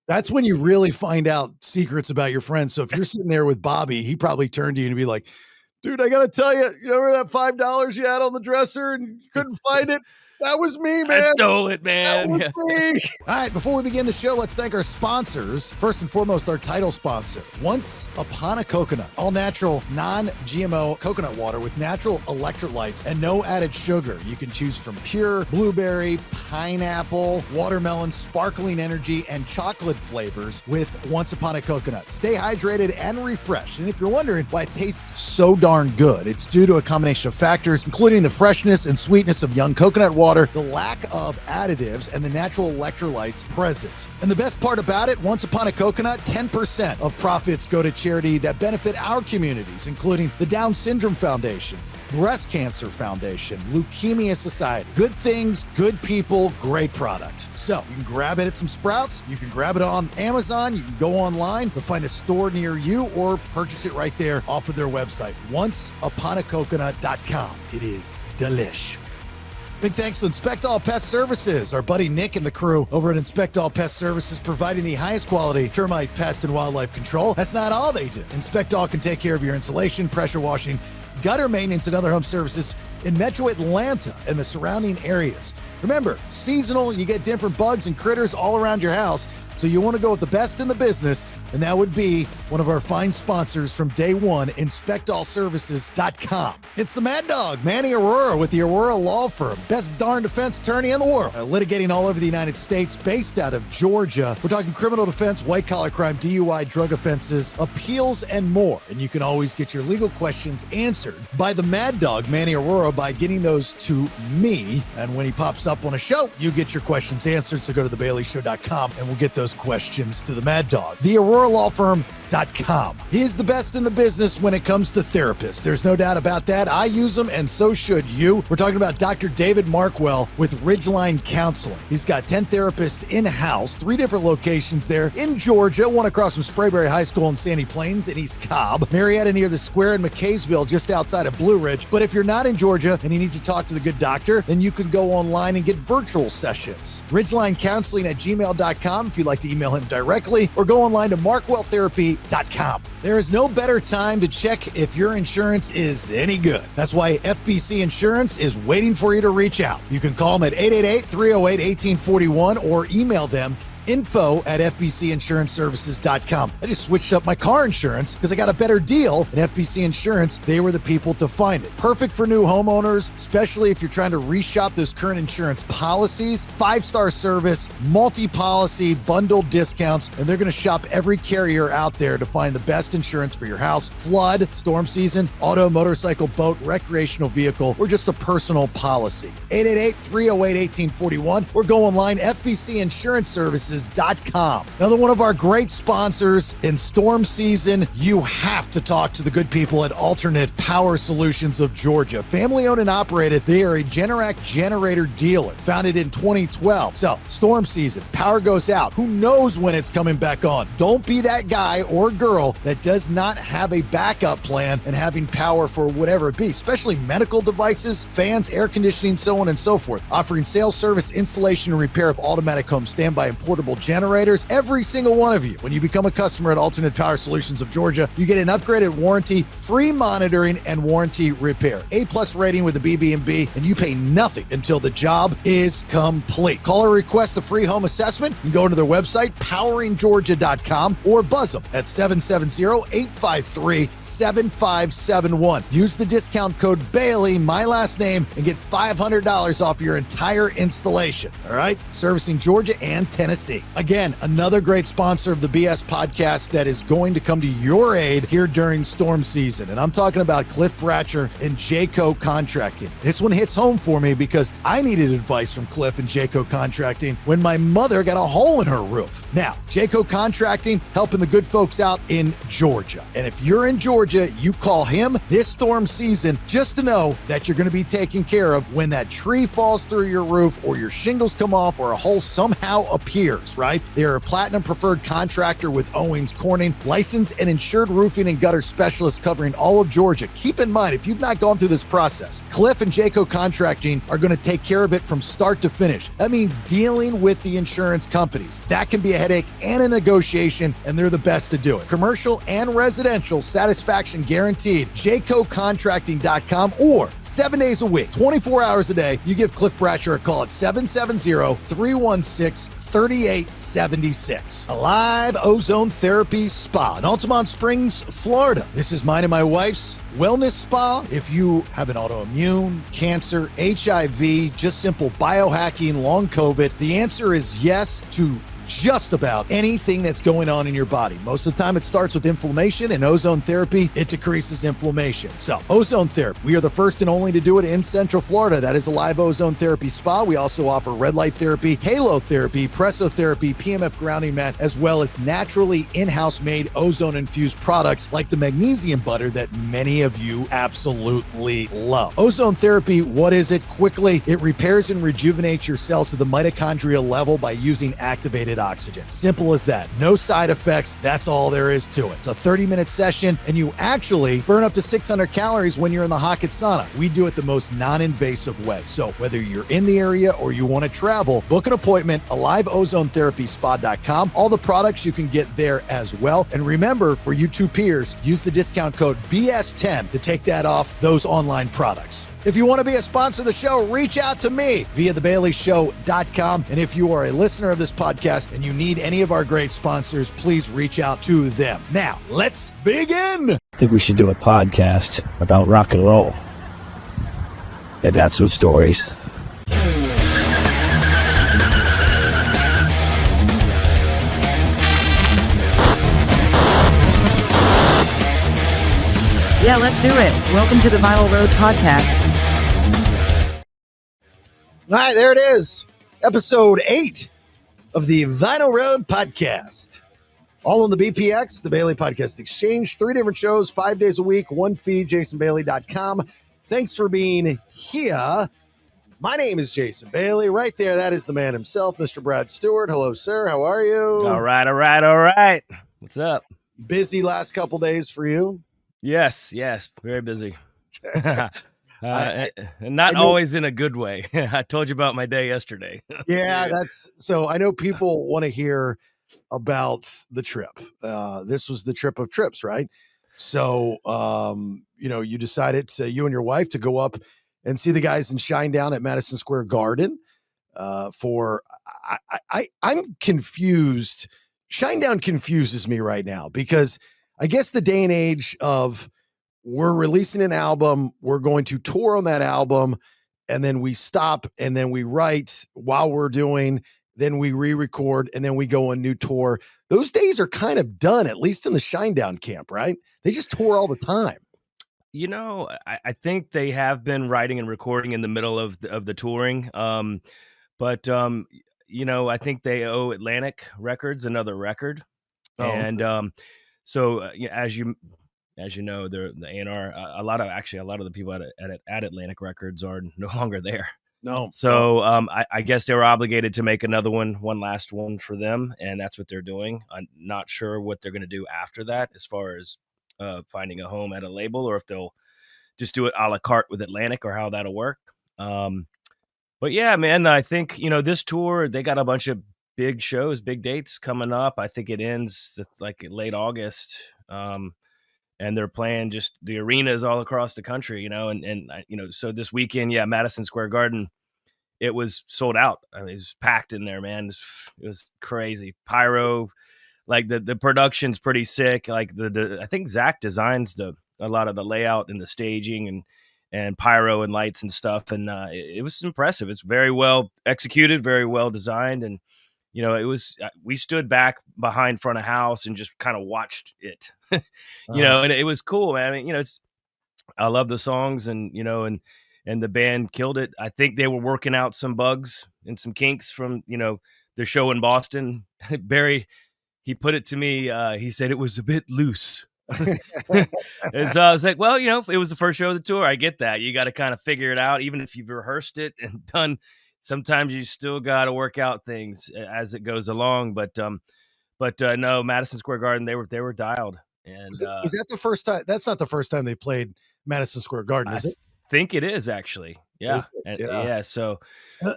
That's when you really find out secrets about your friends. So if you're sitting there with Bobby, he probably turned to you and be like, dude, I got to tell you, you remember that $5 you had on the dresser and you couldn't find it? That was me, man. I stole it, That man. was me. All right, before we begin the show, let's thank our sponsors. First and foremost, our title sponsor, Once Upon a Coconut. All natural, non-GMO coconut water with natural electrolytes and no added sugar. You can choose from pure blueberry, pineapple, watermelon, sparkling energy, and chocolate flavors with Once Upon a Coconut. Stay hydrated and refreshed. And if you're wondering why it tastes so darn good, it's due to a combination of factors, including the freshness and sweetness of young coconut water, the lack of additives, and the natural electrolytes present. And the best part about it, Once Upon a Coconut, 10% of profits go to charity that benefit our communities, including the Down Syndrome Foundation, Breast Cancer Foundation, Leukemia Society. Good things, good people, great product. So you can grab it at some Sprouts. You can grab it on Amazon. You can go online to find a store near you or purchase it right there off of their website, onceuponacoconut.com. It is delish. Big thanks to Inspect All Pest Services, our buddy Nick and the crew over at Inspect All Pest Services, providing the highest quality termite, pest, and wildlife control. That's not all they do. Inspect All can take care of your insulation, pressure washing, gutter maintenance, and other home services in Metro Atlanta and the surrounding areas. Remember, seasonal, you get different bugs and critters all around your house, so you want to go with the best in the business, and that would be one of our fine sponsors from day one, InspectAllServices.com. It's the Mad Dog, Manny Aurora, with the Aurora Law Firm, best darn defense attorney in the world, litigating all over the United States, based out of Georgia. We're talking criminal defense, white-collar crime, DUI, drug offenses, appeals, and more. And you can always get your legal questions answered by the Mad Dog, Manny Aurora, by getting those to me. And when he pops up on a show, you get your questions answered. So go to thebaileyshow.com and we'll get those questions to the Mad Dog. The Aurora Law Firm.com. He is the best in the business when it comes to therapists. There's no doubt about that. I use them, and so should you. We're talking about Dr. David Markwell with Ridgeline Counseling. He's got 10 therapists in-house, 3 different locations there in Georgia, one across from Sprayberry High School in Sandy Plains in East Cobb, Marietta near the Square in McKaysville, just outside of Blue Ridge. But if you're not in Georgia and you need to talk to the good doctor, then you can go online and get virtual sessions. Ridgeline Counseling at gmail.com if you'd like to email him directly, or go online to markwelltherapy.com. There is no better time to check if your insurance is any good. That's why FBC Insurance is waiting for you to reach out. You can call them at 888-308-1841 or email them info@fbcinsuranceservices.com. I just switched up my car insurance because I got a better deal. And FBC Insurance, they were the people to find it. Perfect for new homeowners, especially if you're trying to reshop those current insurance policies. 5-star service, multi-policy, bundled discounts, and they're going to shop every carrier out there to find the best insurance for your house, flood, storm season, auto, motorcycle, boat, recreational vehicle, or just a personal policy. 888-308-1841 or go online, FBCInsuranceServices.com. Another one of our great sponsors in storm season. You have to talk to the good people at Alternate Power Solutions of Georgia. Family owned and operated. They are a Generac generator dealer, founded in 2012. So storm season, power goes out. Who knows when it's coming back on? Don't be that guy or girl that does not have a backup plan and having power for whatever it be, especially medical devices, fans, air conditioning, so on and so forth. Offering sales, service, installation, and repair of automatic home standby and portable generators. Every single one of you, when you become a customer at Alternate Power Solutions of Georgia, you get an upgraded warranty, free monitoring, and warranty repair. A+ rating with the BB&B, and you pay nothing until the job is complete. Call or request a free home assessment. You can go to their website, poweringgeorgia.com, or buzz them at 770-853-7571. Use the discount code Bailey, my last name, and get $500 off your entire installation. All right? Servicing Georgia and Tennessee. Again, another great sponsor of the BS podcast that is going to come to your aid here during storm season. And I'm talking about Cliff Bratcher and Jayco Contracting. This one hits home for me because I needed advice from Cliff and Jayco Contracting when my mother got a hole in her roof. Now, Jayco Contracting helping the good folks out in Georgia. And if you're in Georgia, you call him this storm season just to know that you're going to be taken care of when that tree falls through your roof or your shingles come off or a hole somehow appears. years, right? They are a platinum preferred contractor with Owens Corning, licensed and insured roofing and gutter specialists covering all of Georgia. Keep in mind, if you've not gone through this process, Cliff and Jayco Contracting are going to take care of it from start to finish. That means dealing with the insurance companies. That can be a headache and a negotiation, and they're the best to do it. Commercial and residential satisfaction guaranteed. JaycoContracting.com, or 7 days a week, 24 hours a day. You give Cliff Bratcher a call at 770-316-3876. Alive Ozone Therapy Spa in Altamont Springs, Florida. This is mine and my wife's wellness spa. If you have an autoimmune, cancer, HIV, just simple biohacking, long COVID, the answer is yes to just about anything that's going on in your body. Most of the time it starts with inflammation, and ozone therapy, it decreases inflammation. So ozone therapy, we are the first and only to do it in Central Florida. That is a live ozone therapy spa. We also offer red light therapy, halo therapy, pressotherapy, PMF grounding mat, as well as naturally in-house made ozone infused products like the magnesium butter that many of you absolutely love. Ozone therapy, what is it? Quickly, it repairs and rejuvenates your cells to the mitochondrial level by using activated oxygen. Simple as that. No side effects. That's all there is to it. It's a 30-minute session, and you actually burn up to 600 calories when you're in the Hocket sauna. We do it the most non-invasive way. So whether you're in the area or you want to travel, book an appointment, aliveozonetherapyspa.com. All the products you can get there as well. And remember, for you two peers, use the discount code BS10 to take that off those online products. If you want to be a sponsor of the show, reach out to me via thebaileyshow.com. And if you are a listener of this podcast and you need any of our great sponsors, please reach out to them. Now, let's begin. I think we should do a podcast about rock and roll. And that's some stories. Yeah, let's do it. Welcome to the Vinyl Road Podcast. All right, there it is. Episode 8 of the Vinyl Road Podcast. All on the BPX, the Bailey Podcast Exchange. 3 different shows, 5 days a week, one feed, jasonbailey.com. Thanks for being here. My name is Jason Bailey. Right there, that is the man himself, Mr. Brad Stewart. Hello, sir. How are you? All right. What's up? Busy last couple days for you? Yes, very busy. Not always in a good way. I told you about my day yesterday. Yeah, that's so. I know people want to hear about the trip. This was the trip of trips, right? So, you decided to, you and your wife, to go up and see the guys in Shinedown at Madison Square Garden. I'm confused. Shinedown confuses me right now because I guess the day and age of, we're releasing an album, we're going to tour on that album, and then we stop, and then we write while we're doing, then we re-record, and then we go on new tour. Those days are kind of done, at least in the Shinedown camp, right? They just tour all the time. I think they have been writing and recording in the middle of the touring. But I think they owe Atlantic Records another record. Oh, and okay. So as you know, the A&R, a lot of the people at Atlantic Records are no longer there. No. So I guess they were obligated to make one last one for them, and that's what they're doing. I'm not sure what they're going to do after that, as far as finding a home at a label, or if they'll just do it a la carte with Atlantic, or how that'll work. But yeah, man, I think, this tour, they got a bunch of big shows, big dates coming up. I think it ends like late August. And they're playing just the arenas all across the country, so this weekend, Madison Square Garden, it was sold out. I mean, it was packed in there, man. It was crazy. Pyro, like the production's pretty sick. Like I think Zach designs a lot of the layout and the staging and pyro and lights and stuff. And it was impressive. It's very well executed, very well designed. And, it was, we stood back behind front of house and just kind of watched it, and it was cool, man. I mean, I love the songs, and the band killed it. I think they were working out some bugs and some kinks from, their show in Boston. Barry, he put it to me. He said it was a bit loose. And so I was like, well, it was the first show of the tour. I get that. You got to kind of figure it out, even if you've rehearsed it and done sometimes you still got to work out things as it goes along. But no, Madison Square Garden, they were dialed. And Is that the first time? That's not the first time they played Madison Square Garden, is it? think it is actually. Yeah. Yeah. Yeah. So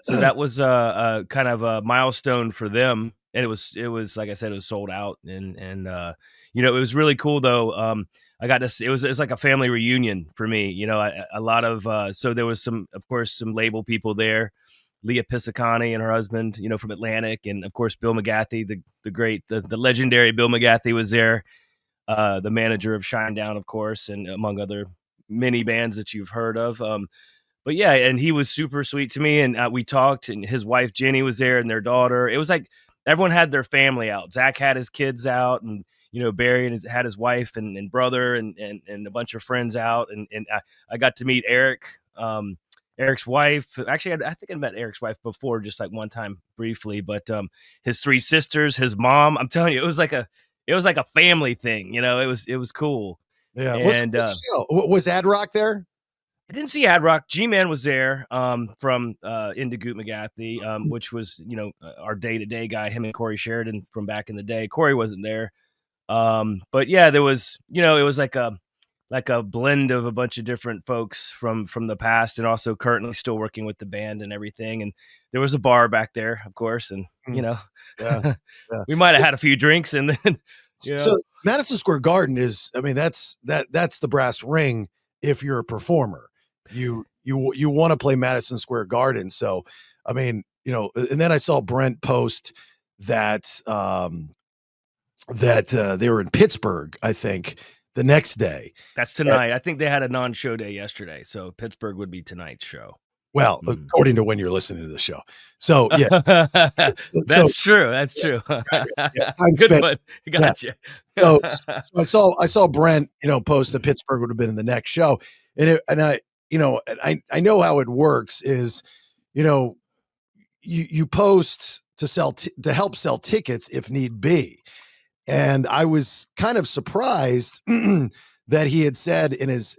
that was a kind of a milestone for them. And it was like I said, it was sold out. And it was really cool though. I got to see, it's like a family reunion for me. A lot of, so there was of course, some label people there, Leah Pisacani and her husband, from Atlantic. And of course, Bill McGathy, the great, the legendary Bill McGathy was there. The manager of Shinedown, of course, and among other many bands that you've heard of. But yeah, and he was super sweet to me, and we talked, and his wife Jenny was there, and their daughter. It was like everyone had their family out. Zach had his kids out, and Barry had his wife and brother and a bunch of friends out, and I got to meet Eric, Eric's wife. Actually, I think I met Eric's wife before, just like one time briefly. But his three sisters, his mom. I'm telling you, it was like a family thing. It was cool. Yeah. And was Ad Rock there? I didn't see Ad Rock. G-Man was there from Indigoot McGathy, which was, our day-to-day guy, him and Corey Sheridan from back in the day. Corey wasn't there. But yeah, there was, it was like a blend of a bunch of different folks from the past and also currently still working with the band and everything. And there was a bar back there, of course. And, Yeah. we might have had a few drinks and then, So Madison Square Garden is, that's the brass ring. If you're a performer, you want to play Madison Square Garden. So, and then I saw Brent post that, they were in Pittsburgh, I think, the next day. That's tonight. I think they had a non-show day yesterday. So Pittsburgh would be tonight's show. Well, according to when you're listening to the show. So, yeah. That's true. That's true. Yeah, good one. Gotcha. Yeah. So I saw Brent, post that Pittsburgh would have been in the next show. And I know how it works is, you post to help sell tickets if need be. And I was kind of surprised that he had said in his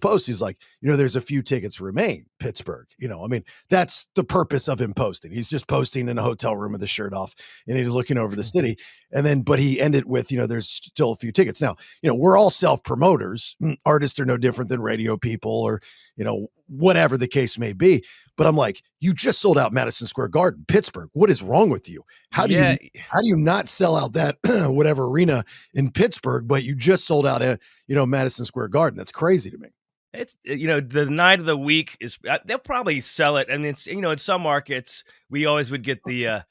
post, he's like, there's a few tickets remain, Pittsburgh. That's the purpose of him posting. He's just posting in a hotel room with his shirt off and he's looking over the city. And then, but he ended with, there's still a few tickets. Now, we're all self-promoters. Artists are no different than radio people or, whatever the case may be. But I'm like, you just sold out Madison Square Garden, Pittsburgh. What is wrong with you? How do you not sell out that whatever arena in Pittsburgh, but you just sold out Madison Square Garden? That's crazy to me. It's, the night of the week is, they'll probably sell it. And it's, in some markets, we always would get the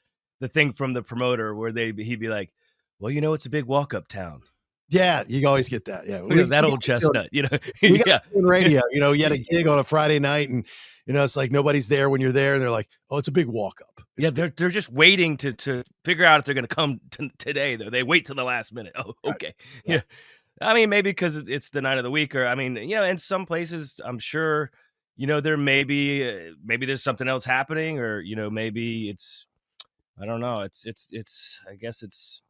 thing from the promoter where he'd be like, well, it's a big walk-up town. Yeah, you always get that. Yeah, that old chestnut. We got in radio. You had a gig on a Friday night, and it's like nobody's there when you're there, and they're like, "Oh, it's a big walk up." They're just waiting to figure out if they're going to come today. Though they wait till the last minute. Oh, okay, yeah. Maybe because it's the night of the week, or in some places, I'm sure, there maybe there's something else happening, or maybe it's, I don't know. It's I guess it's.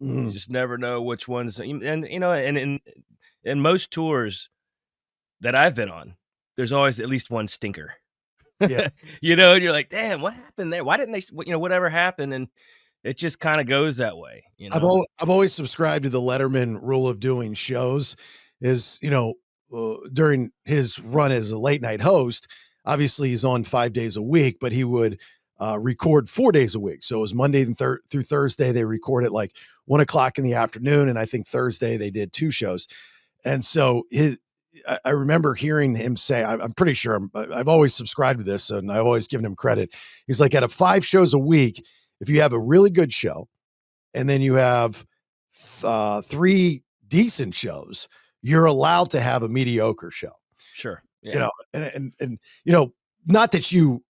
You just never know which ones, and in most tours that I've been on, there's always at least one stinker. Yeah. And you're like, damn, what happened there? Why didn't they, whatever happened? And it just kind of goes that way. I've always subscribed to the Letterman rule of doing shows is, during his run as a late night host, obviously he's on 5 days a week, but he would record 4 days a week. So it was Monday through Thursday. They record at like 1 o'clock in the afternoon. And I think Thursday they did 2 shows. And so I remember hearing him say, I'm pretty sure I've always subscribed to this and I've always given him credit. He's like, out of 5 shows a week, if you have a really good show and then you have 3 decent shows, you're allowed to have a mediocre show. Sure. Yeah. And not that you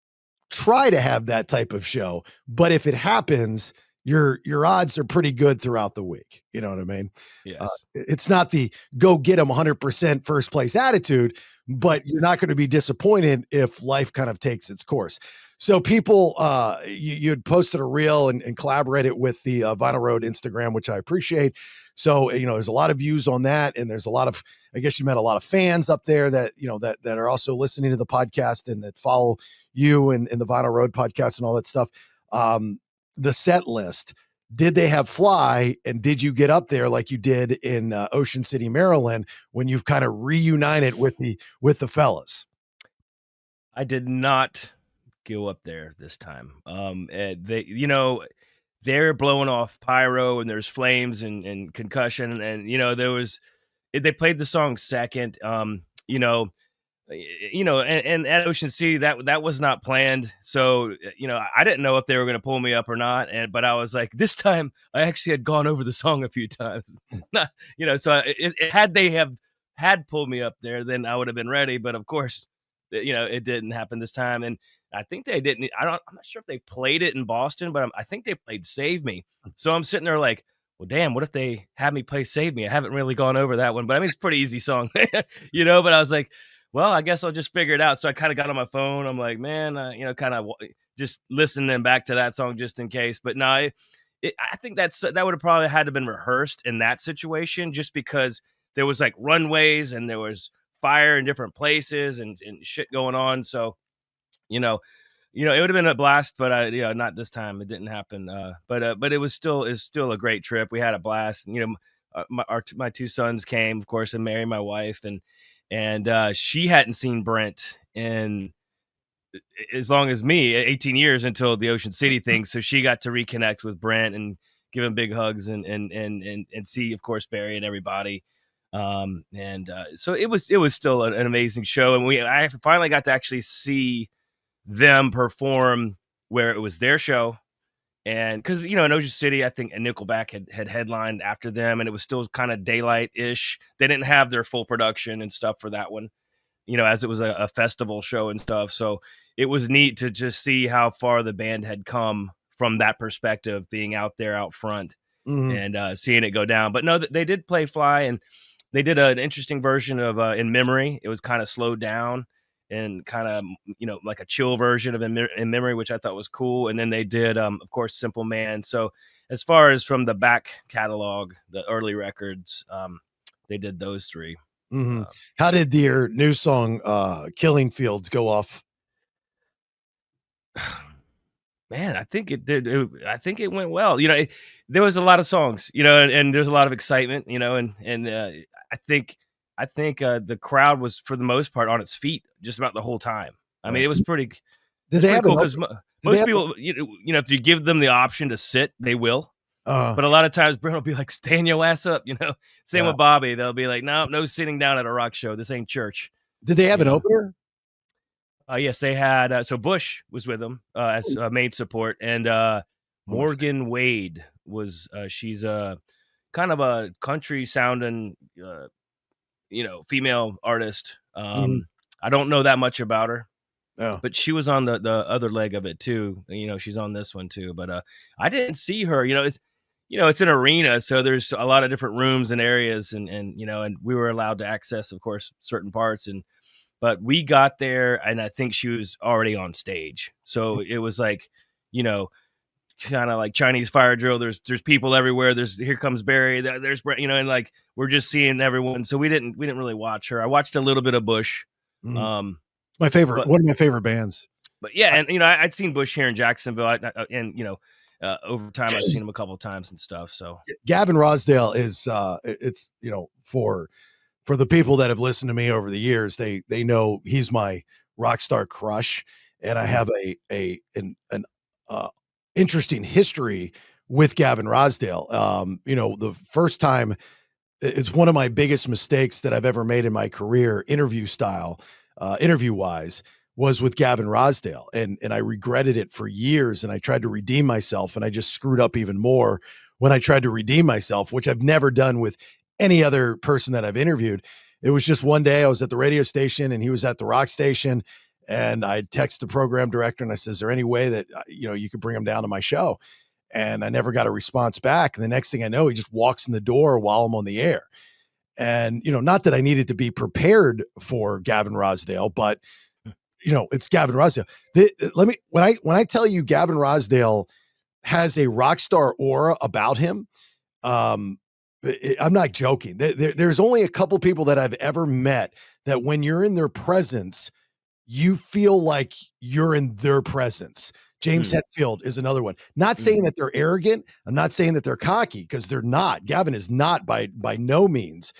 try to have that type of show, but if it happens, your odds are pretty good throughout the week. You know what I mean? Yes. It's not the go get them 100% first place attitude, but you're not going to be disappointed if life kind of takes its course. So people, you had posted a reel and collaborated with the Vinyl Road Instagram, which I appreciate. So, there's a lot of views on that. And there's a lot of, I guess you met a lot of fans up there that, that are also listening to the podcast and that follow you and the Vinyl Road podcast and all that stuff. The set list, did they have Fly, and did you get up there like you did in Ocean City, Maryland, when you've kind of reunited with the fellas? I did not go up there this time. They're blowing off pyro and there's flames and concussion, and they played the song second. And at Ocean City, that was not planned. So, I didn't know if they were going to pull me up or not. But I was like, this time I actually had gone over the song a few times. Had they had pulled me up there, then I would have been ready. But of course, it didn't happen this time. And I think they didn't. I'm not sure if they played it in Boston, but I think they played Save Me. So I'm sitting there like, well, damn, what if they had me play Save Me? I haven't really gone over that one, but I mean, it's a pretty easy song, but I was like, well, I guess I'll just figure it out. So I kind of got on my phone. I'm like, man, kind of just listening back to that song just in case. But no, I think that would have probably had to been rehearsed in that situation, just because there was like runways and there was fire in different places and shit going on. So, it would have been a blast, but not this time. It didn't happen. But it was still a great trip. We had a blast. My two sons came, of course, and Mary, my wife, and she hadn't seen Brent in as long as me, 18 years, until the Ocean City thing. So she got to reconnect with Brent and give him big hugs and see, of course, Barry and everybody. So it was still an amazing show. And I finally got to actually see them perform where it was their show. And because, in Ocean City, I think Nickelback had headlined after them, and it was still kind of daylight-ish. They didn't have their full production and stuff for that one, as it was a festival show and stuff. So it was neat to just see how far the band had come from that perspective, being out there out front and seeing it go down. But no, they did play Fly, and they did an interesting version of In Memory. It was kind of slowed down and kind of, like a chill version of In Memory, which I thought was cool. And then they did, of course, Simple Man. So as far as from the back catalog, the early records, they did those three. How did their new song, Killing Fields, go off? Man, I think it did. I think it went well. There was a lot of songs, and there's a lot of excitement, and I think the crowd was, for the most part, on its feet just about the whole time. I mean, it was pretty. Did they have cool because most people, if you give them the option to sit, they will. But a lot of times, Brent will be like, "Stand your ass up," Same with Bobby. They'll be like, "No sitting down at a rock show. This ain't church." Did they have an opener? Yes, they had. So Bush was with them as main support, and Morgan Wade was. She's a kind of a country sounding, female artist. I don't know that much about her. Oh. But she was on the other leg of it too. She's on this one too. But I didn't see her. It's an arena, so there's a lot of different rooms and areas, and we were allowed to access, of course, certain parts. But we got there, and I think she was already on stage. So it was like, kind of like Chinese fire drill. There's people everywhere. Here comes Barry. There's Brent. And like we're just seeing everyone. So we didn't really watch her. I watched a little bit of Bush. My favorite, one of my favorite bands. But yeah, and I'd seen Bush here in Jacksonville, over time I've seen him a couple of times and stuff. So Gavin Rosdale is, it's for the people that have listened to me over the years, they know he's my rock star crush, and I have an interesting history with Gavin Rosdale. The first time, it's one of my biggest mistakes that I've ever made in my career, interview wise, was with Gavin Rosdale. And I regretted it for years. And I tried to redeem myself, and I just screwed up even more when I tried to redeem myself, which I've never done with any other person that I've interviewed. It was just one day I was at the radio station and he was at the rock station, and I texted the program director and I said, "Is there any way that, you could bring him down to my show?" And I never got a response back. And the next thing I know, he just walks in the door while I'm on the air. And, not that I needed to be prepared for Gavin Rosdale, but it's Gavin Rossdale. When I tell you Gavin Rossdale has a rock star aura about him, I'm not joking. There's only a couple people that I've ever met that when you're in their presence, you feel like you're in their presence. James Hetfield is another one. Not saying that they're arrogant. I'm not saying that they're cocky, because they're not. Gavin is not by no means.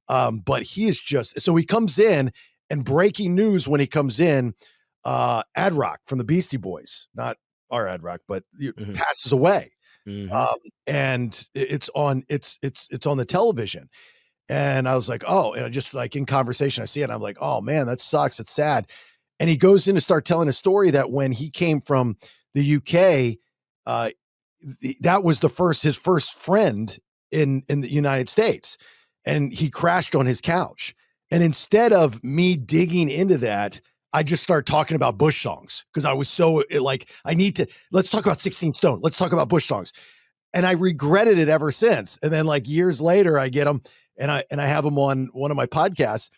But he is just, so he comes in, and breaking news when he comes in, Ad Rock from the Beastie Boys, not our Ad Rock, but passes away. And it's on the television. And I was like, oh, and I just like in conversation, I see it. And I'm like, oh man, that sucks. It's sad. And he goes in to start telling a story that when he came from the UK, that was his first friend in the United States. And he crashed on his couch. And instead of me digging into that, I just started talking about Bush songs, because I was so like, let's talk about 16 Stone. Let's talk about Bush songs. And I regretted it ever since. And then like years later, I get them and I have them on one of my podcasts,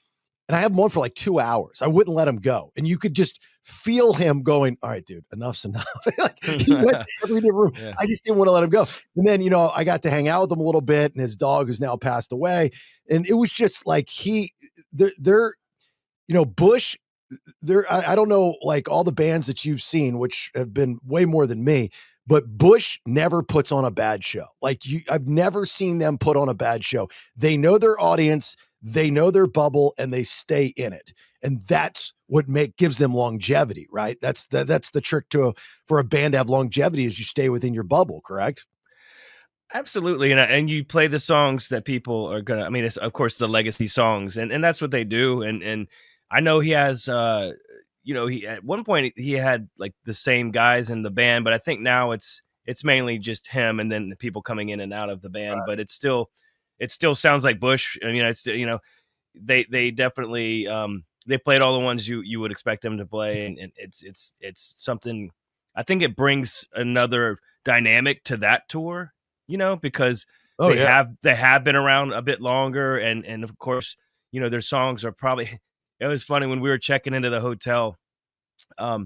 and I have him on for like 2 hours. I wouldn't let him go. And you could just feel him going, all right, dude, enough's enough. Like he went to every different room. Yeah. I just didn't want to let him go. And then, I got to hang out with him a little bit, and his dog, who's now passed away. And it was just like Bush, I don't know, like all the bands that you've seen, which have been way more than me, but Bush never puts on a bad show. Like I've never seen them put on a bad show. They know their audience, they know their bubble, and they stay in it. And that's what gives them longevity, right? That's the trick for a band to have longevity, is you stay within your bubble, correct? Absolutely. And you play the songs that people are gonna, it's of course the legacy songs, and that's what they do. And I know he has he at one point he had like the same guys in the band, but I think now it's mainly just him and then the people coming in and out of the band. Right. But it still sounds like Bush. It's they definitely they played all the ones you would expect them to play, and it's something. I think it brings another dynamic to that tour, because they have been around a bit longer, and of course, their songs are probably. It was funny when we were checking into the hotel. We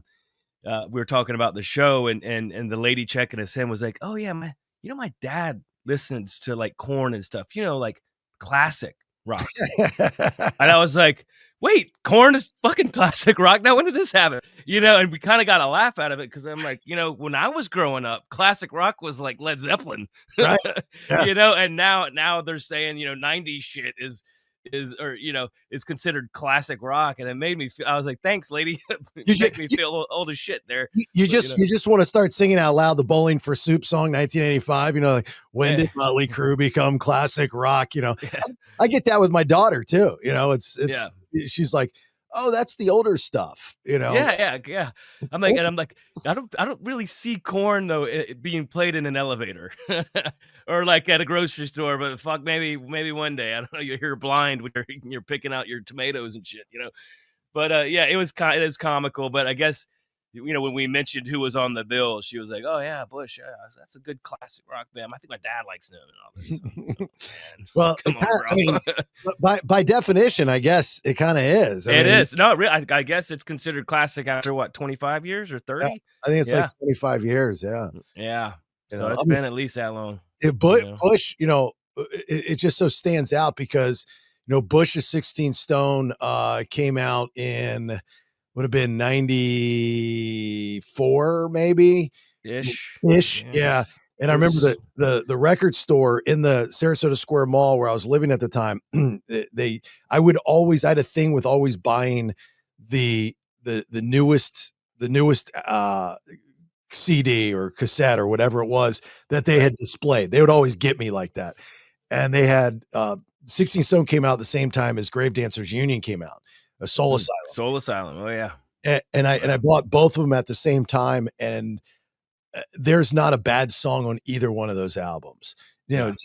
were talking about the show, and the lady checking us in was like, "Oh yeah, my dad listens to like Korn and stuff, like classic rock." And I was like, "Wait, Korn is fucking classic rock? Now when did this happen?" And we kind of got a laugh out of it, because I'm like, when I was growing up, classic rock was like Led Zeppelin, right? Yeah. And now they're saying 90s shit is considered classic rock, and it made me feel. I was like, "Thanks, lady." You make me feel old as shit there. You just want to start singing out loud the Bowling for Soup song, 1985. Like, when did Motley Crue become classic rock? I get that with my daughter too. She's like, "Oh, that's the older stuff." Yeah. I'm like, I don't really see Korn though being played in an elevator or like at a grocery store. But fuck, maybe one day. I don't know. You're blind when you're picking out your tomatoes and shit. But it is comical. But I guess when we mentioned who was on the bill, she was like, "Oh yeah, Bush. Yeah, that's a good classic rock band. I think my dad likes them and all this." Well, by definition, I guess it kind of is. It is. No, really, I guess it's considered classic after what, 25 years or 30? Yeah, I think it's like 25 years. Yeah. Yeah. So it's been at least that long. Bush, it just so stands out because, Bush's 16 Stone came out in, would have been 94, maybe ish. Yeah. And I remember the record store in the Sarasota Square Mall where I was living at the time. I had a thing with always buying the newest CD or cassette or whatever it was that they had displayed. They would always get me like that. And they had 16 Stone came out at the same time as Grave Dancers Union came out. A Soul Asylum. Soul Asylum. Oh yeah. And I bought both of them at the same time, and there's not a bad song on either one of those albums. And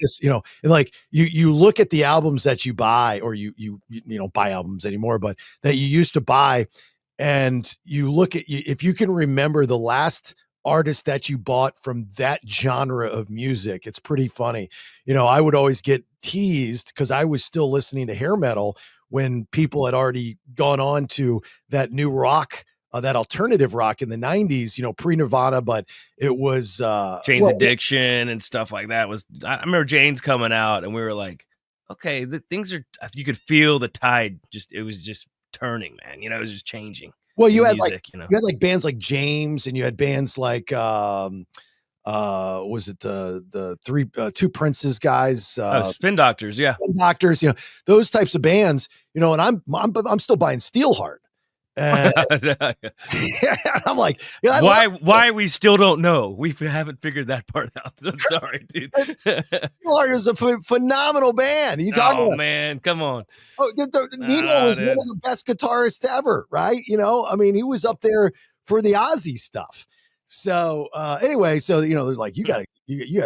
like you look at the albums that you buy, or you don't buy albums anymore, but that you used to buy, and you look at if you can remember the last artist that you bought from that genre of music, it's pretty funny. I would always get teased because I was still listening to hair metal when people had already gone on to that new rock that alternative rock in the 90s, pre-Nirvana, but it was Jane's Addiction and stuff like that I remember Jane's coming out and we were like, okay, the things are, you could feel the tide, it was just turning, man. It was just changing. Well, you had music, you had like bands like James, and you had bands like was it the two Princes guys, Spin Doctors, yeah. Spin Doctors, those types of bands, and I'm still buying Steelheart. And I'm like, why we still don't know. We haven't figured that part out. I'm sorry, dude. Steelheart is a phenomenal band. You talking about? Man, come on. Nino was one of the best guitarists ever, right? I mean, he was up there for the Ozzy stuff. So anyway, so they're like, you gotta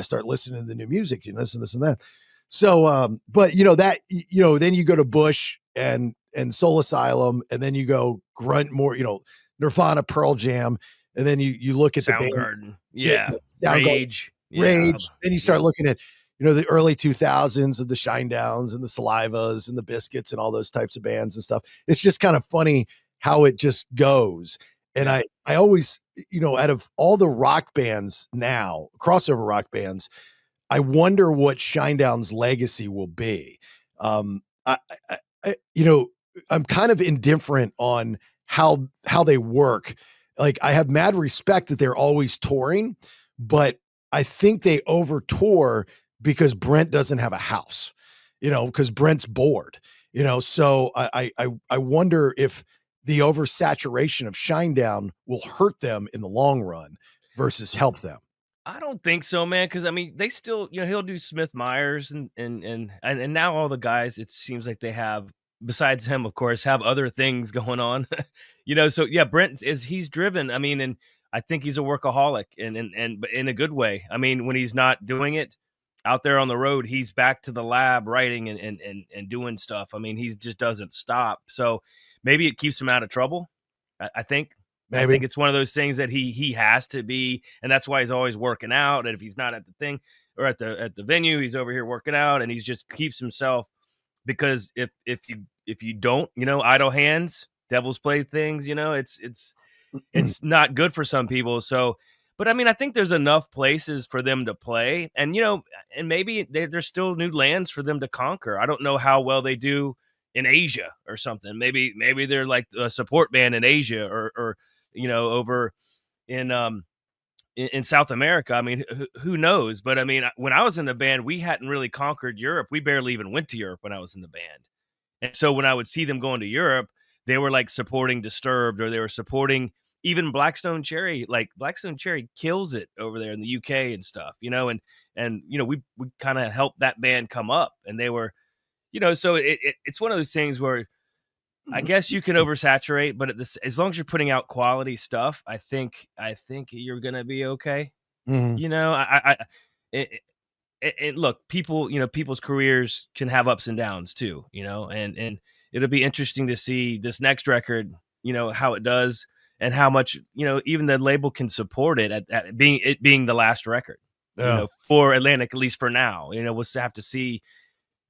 start listening to the new music, this and this and that. So but then you go to Bush and Soul Asylum, and then you go grunt more, Nirvana, Pearl Jam, and then you look at Soundgarden, Rage. Then you start looking at the early 2000s of the Shinedowns and the Salivas and the Biscuits and all those types of bands and stuff. It's just kind of funny how it just goes. And I always, out of all the rock bands now, crossover rock bands, I wonder what Shinedown's legacy will be. I'm kind of indifferent on how they work. Like, I have mad respect that they're always touring, but I think they over tour because Brent doesn't have a house, because Brent's bored, so I wonder if the oversaturation of Shinedown will hurt them in the long run versus help them. I don't think so, man. Because I mean, they still, he'll do Smith Myers and now all the guys, it seems like they have, besides him, of course, have other things going on. So yeah, Brent he's driven. I mean, and I think he's a workaholic, but in a good way. I mean, when he's not doing it out there on the road, he's back to the lab writing and doing stuff. I mean, he just doesn't stop. So maybe it keeps him out of trouble. I think. Maybe. I think it's one of those things that he has to be, and that's why he's always working out. And if he's not at the thing or at the venue, he's over here working out, and he just keeps himself. Because if you don't, idle hands, devil's playthings, it's not good for some people. So, but I mean, I think there's enough places for them to play, and and maybe there's still new lands for them to conquer. I don't know how well they do in Asia or something. Maybe they're like a support band in Asia or over in South America. I mean, who knows? But I mean, when I was in the band, we hadn't really conquered Europe. We barely even went to Europe when I was in the band. And so when I would see them going to Europe, they were like supporting Disturbed, or they were supporting even Blackstone Cherry. Like Blackstone Cherry kills it over there in the UK and stuff, and we kind of helped that band come up, and they were, so it's one of those things where I guess you can oversaturate, but as long as you're putting out quality stuff, I think you're gonna be okay. Mm-hmm. And look, people, people's careers can have ups and downs too, and it'll be interesting to see this next record, how it does and how much, even the label can support it at being the last record, for Atlantic, at least for now. We'll have to see.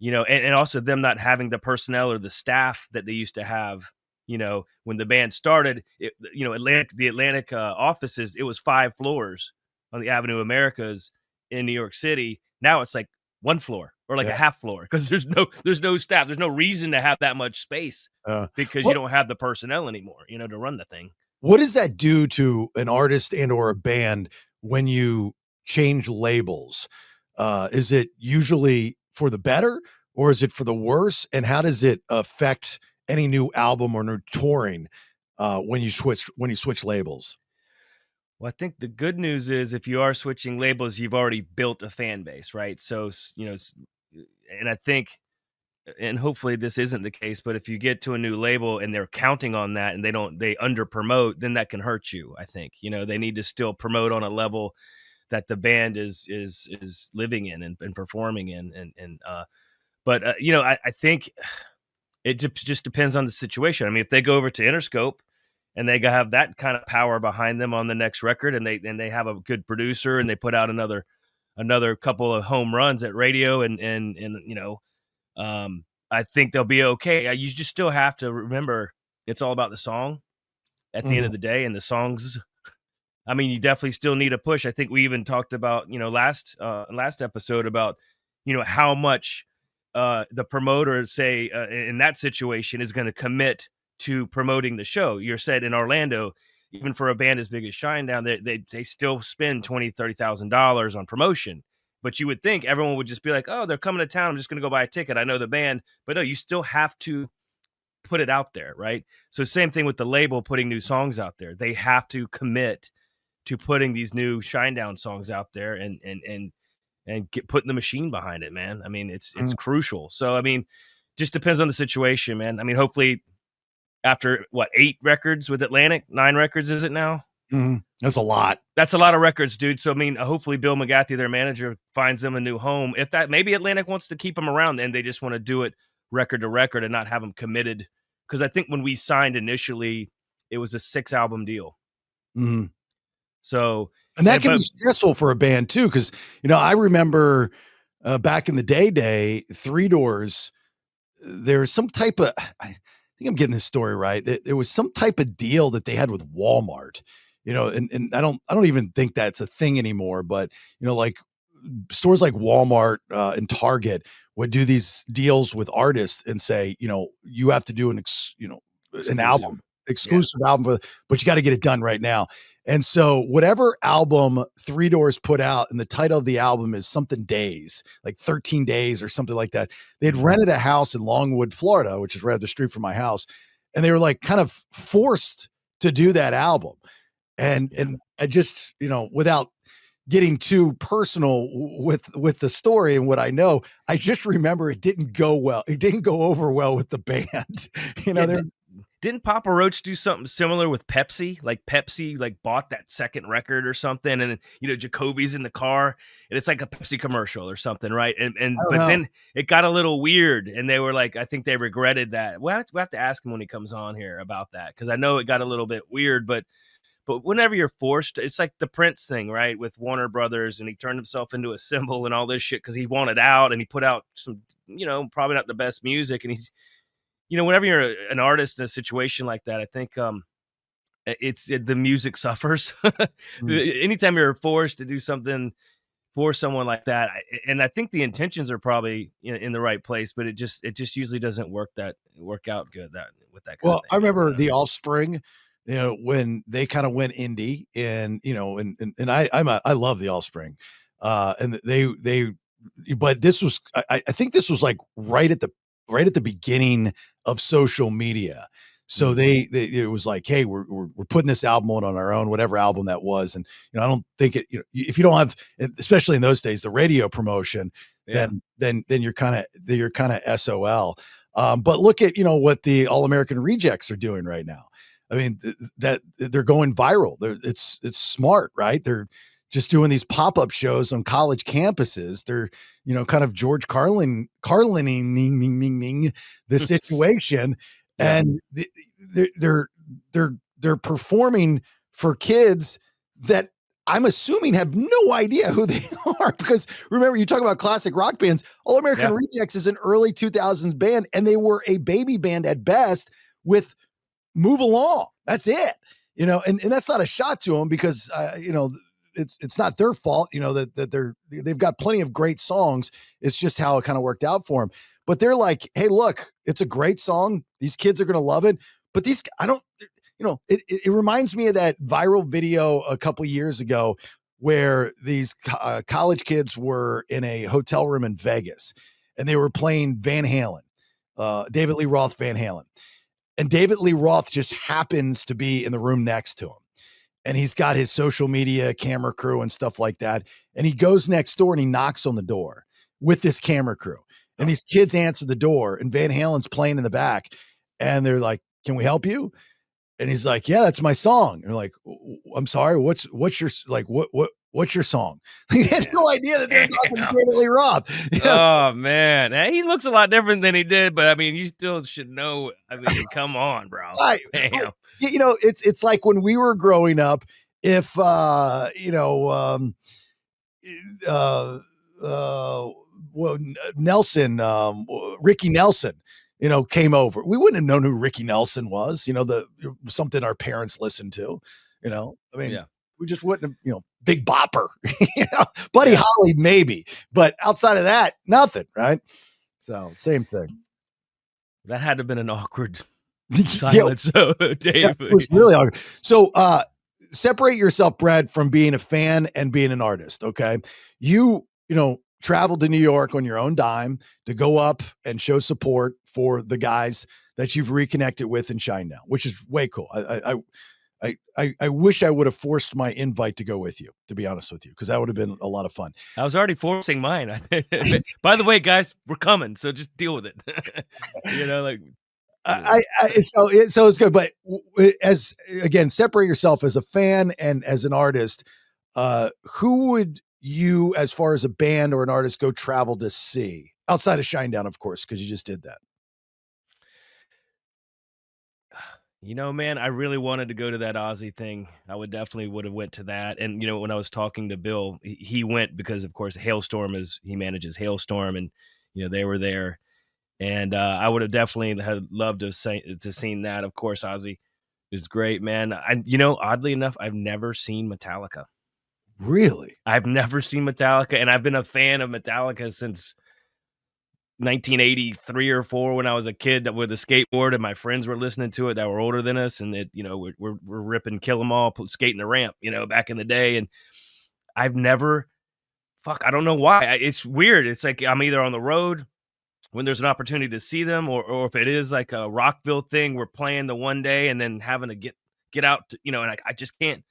And also them not having the personnel or the staff that they used to have, when the band started, the Atlantic offices, it was 5 floors on the Avenue Americas in New York City. Now it's like 1 floor or like a half floor, because there's no staff. There's no reason to have that much space because you don't have the personnel anymore, to run the thing. What does that do to an artist and or a band when you change labels? Is it usually for the better, or is it for the worse? And how does it affect any new album or new touring when you switch labels? Well, I think the good news is if you are switching labels, you've already built a fan base, right? So, and I think, and hopefully this isn't the case, but if you get to a new label and they're counting on that and they under promote, then that can hurt you. I think, they need to still promote on a level that the band is living in and performing in. But I think it just depends on the situation. I mean, if they go over to Interscope and they have that kind of power behind them on the next record, and they have a good producer, and they put out another couple of home runs at radio, and I think they'll be okay. You just still have to remember it's all about the song. at the end of the day. And the songs, I mean, you definitely still need a push. I think we even talked about, last episode about, how much the promoter, say, in that situation is going to commit to promoting the show. You said in Orlando, even for a band as big as Shinedown, they still spend $20,000-$30,000 on promotion. But you would think everyone would just be like, oh, they're coming to town, I'm just going to go buy a ticket, I know the band. But no, you still have to put it out there, right? So same thing with the label putting new songs out there. They have to commit to putting these new Shinedown songs out there and putting the machine behind it, man. I mean, it's crucial. So I mean, just depends on the situation, man. I mean, hopefully after 8 records with Atlantic, 9 records is it now? That's a lot. That's a lot of records, dude. So I mean, hopefully Bill McGathy, their manager, finds them a new home. If that, maybe Atlantic wants to keep them around, and they just want to do it record to record and not have them committed. Because I think when we signed initially, it was a 6-album deal. So, and that can be stressful for a band too, because I remember back in the day, Three Doors. There's some type of, I think I'm getting this story right. There was some type of deal that they had with Walmart, and I don't even think that's a thing anymore. But like stores like Walmart and Target would do these deals with artists and say, you have to do an exclusive album, but you got to get it done right now. And so whatever album Three Doors put out, and the title of the album is something days, like 13 days or something like that. They'd rented a house in Longwood, Florida, which is right up the street from my house. And they were like kind of forced to do that album. And I just, without getting too personal with the story and what I know, I just remember it didn't go well. It didn't go over well with the band. Didn't Papa Roach do something similar with Pepsi? Like Pepsi bought that second record or something, and Jacoby's in the car, and it's like a Pepsi commercial or something, right? But then it got a little weird, and they were like, I think they regretted that. We have to ask him when he comes on here about that, because I know it got a little bit weird, but whenever you're forced, it's like the Prince thing, right? With Warner Brothers, and he turned himself into a symbol and all this shit because he wanted out, and he put out some, probably not the best music, and he's, whenever you're an artist in a situation like that, I think the music suffers. Anytime you're forced to do something for someone like that, and I think the intentions are probably in the right place, but it just usually doesn't work out good with that. Kind of thing. I remember the Offspring, when they kind of went indie, and I love the Offspring, and but this was, I think this was like right at the beginning of social media. So it was like, hey, we're putting this album on our own, whatever album that was. And, I don't think if you don't have, especially in those days, the radio promotion, then you're kind of SOL. But look at, what the All American Rejects are doing right now. I mean, that they're going viral. It's smart, right? They're just doing these pop-up shows on college campuses. They're, kind of George Carlining the situation. And they're performing for kids that I'm assuming have no idea who they are, because remember, you talk about classic rock bands. All American Rejects is an early 2000s band, and they were a baby band at best with Move Along. That's it, and that's not a shot to them, because it's not their fault, that they've got plenty of great songs. It's just how it kind of worked out for them. But they're like, hey, look, it's a great song. These kids are going to love it. But it reminds me of that viral video a couple years ago where these college kids were in a hotel room in Vegas, and they were playing Van Halen, David Lee Roth Van Halen. And David Lee Roth just happens to be in the room next to him. And he's got his social media camera crew and stuff like that. And he goes next door and he knocks on the door with this camera crew. And these kids answer the door, and Van Halen's playing in the back. And they're like, can we help you? And he's like, yeah, that's my song. And they're like, I'm sorry, what's your, like, what's your song? He had no idea that they're talking to David Lee Roth. Oh man, he looks a lot different than he did, but I mean, you still should know. I mean, come on, bro. Right. Damn. It's like when we were growing up, if Nelson, Ricky Nelson, came over. We wouldn't have known who Ricky Nelson was, something our parents listened to, I mean, Yeah. we just wouldn't have, Big Bopper, Buddy Yeah. Holly, maybe, but outside of that, nothing. Right. So same thing. That had to have been an awkward Yeah, silence. So, yeah, Dave. it was really hard. So, separate yourself, Brad, from being a fan and being an artist. Okay. You traveled to New York on your own dime to go up and show support for the guys that you've reconnected with in Shinedown, which is way cool. I wish I would have forced my invite to go with you, to be honest with you, because that would have been a lot of fun. I was already forcing mine. By the way, guys, we're coming, so just deal with it. So it's good, but as again, separate yourself as a fan and as an artist. Who would you, as far as a band or an artist, go travel to see outside of Shinedown, of course, because you just did that? Man, I really wanted to go to that Aussie thing. I would have went to that. And when I was talking to Bill, he went because, of course, he manages Hailstorm, and they were there. And I would have definitely had loved to seen that. Of course, Ozzy is great, man. Oddly enough, I've never seen Metallica. Really? I've never seen Metallica, and I've been a fan of Metallica since 1983 or 4 when I was a kid with a skateboard, and my friends were listening to it that were older than us, and we're ripping Kill 'Em All, skating the ramp, back in the day. And I've never, I don't know why. It's weird. It's like I'm either on the road when there's an opportunity to see them, or if it is like a Rockville thing, we're playing the one day and then having to get out to, and I just can't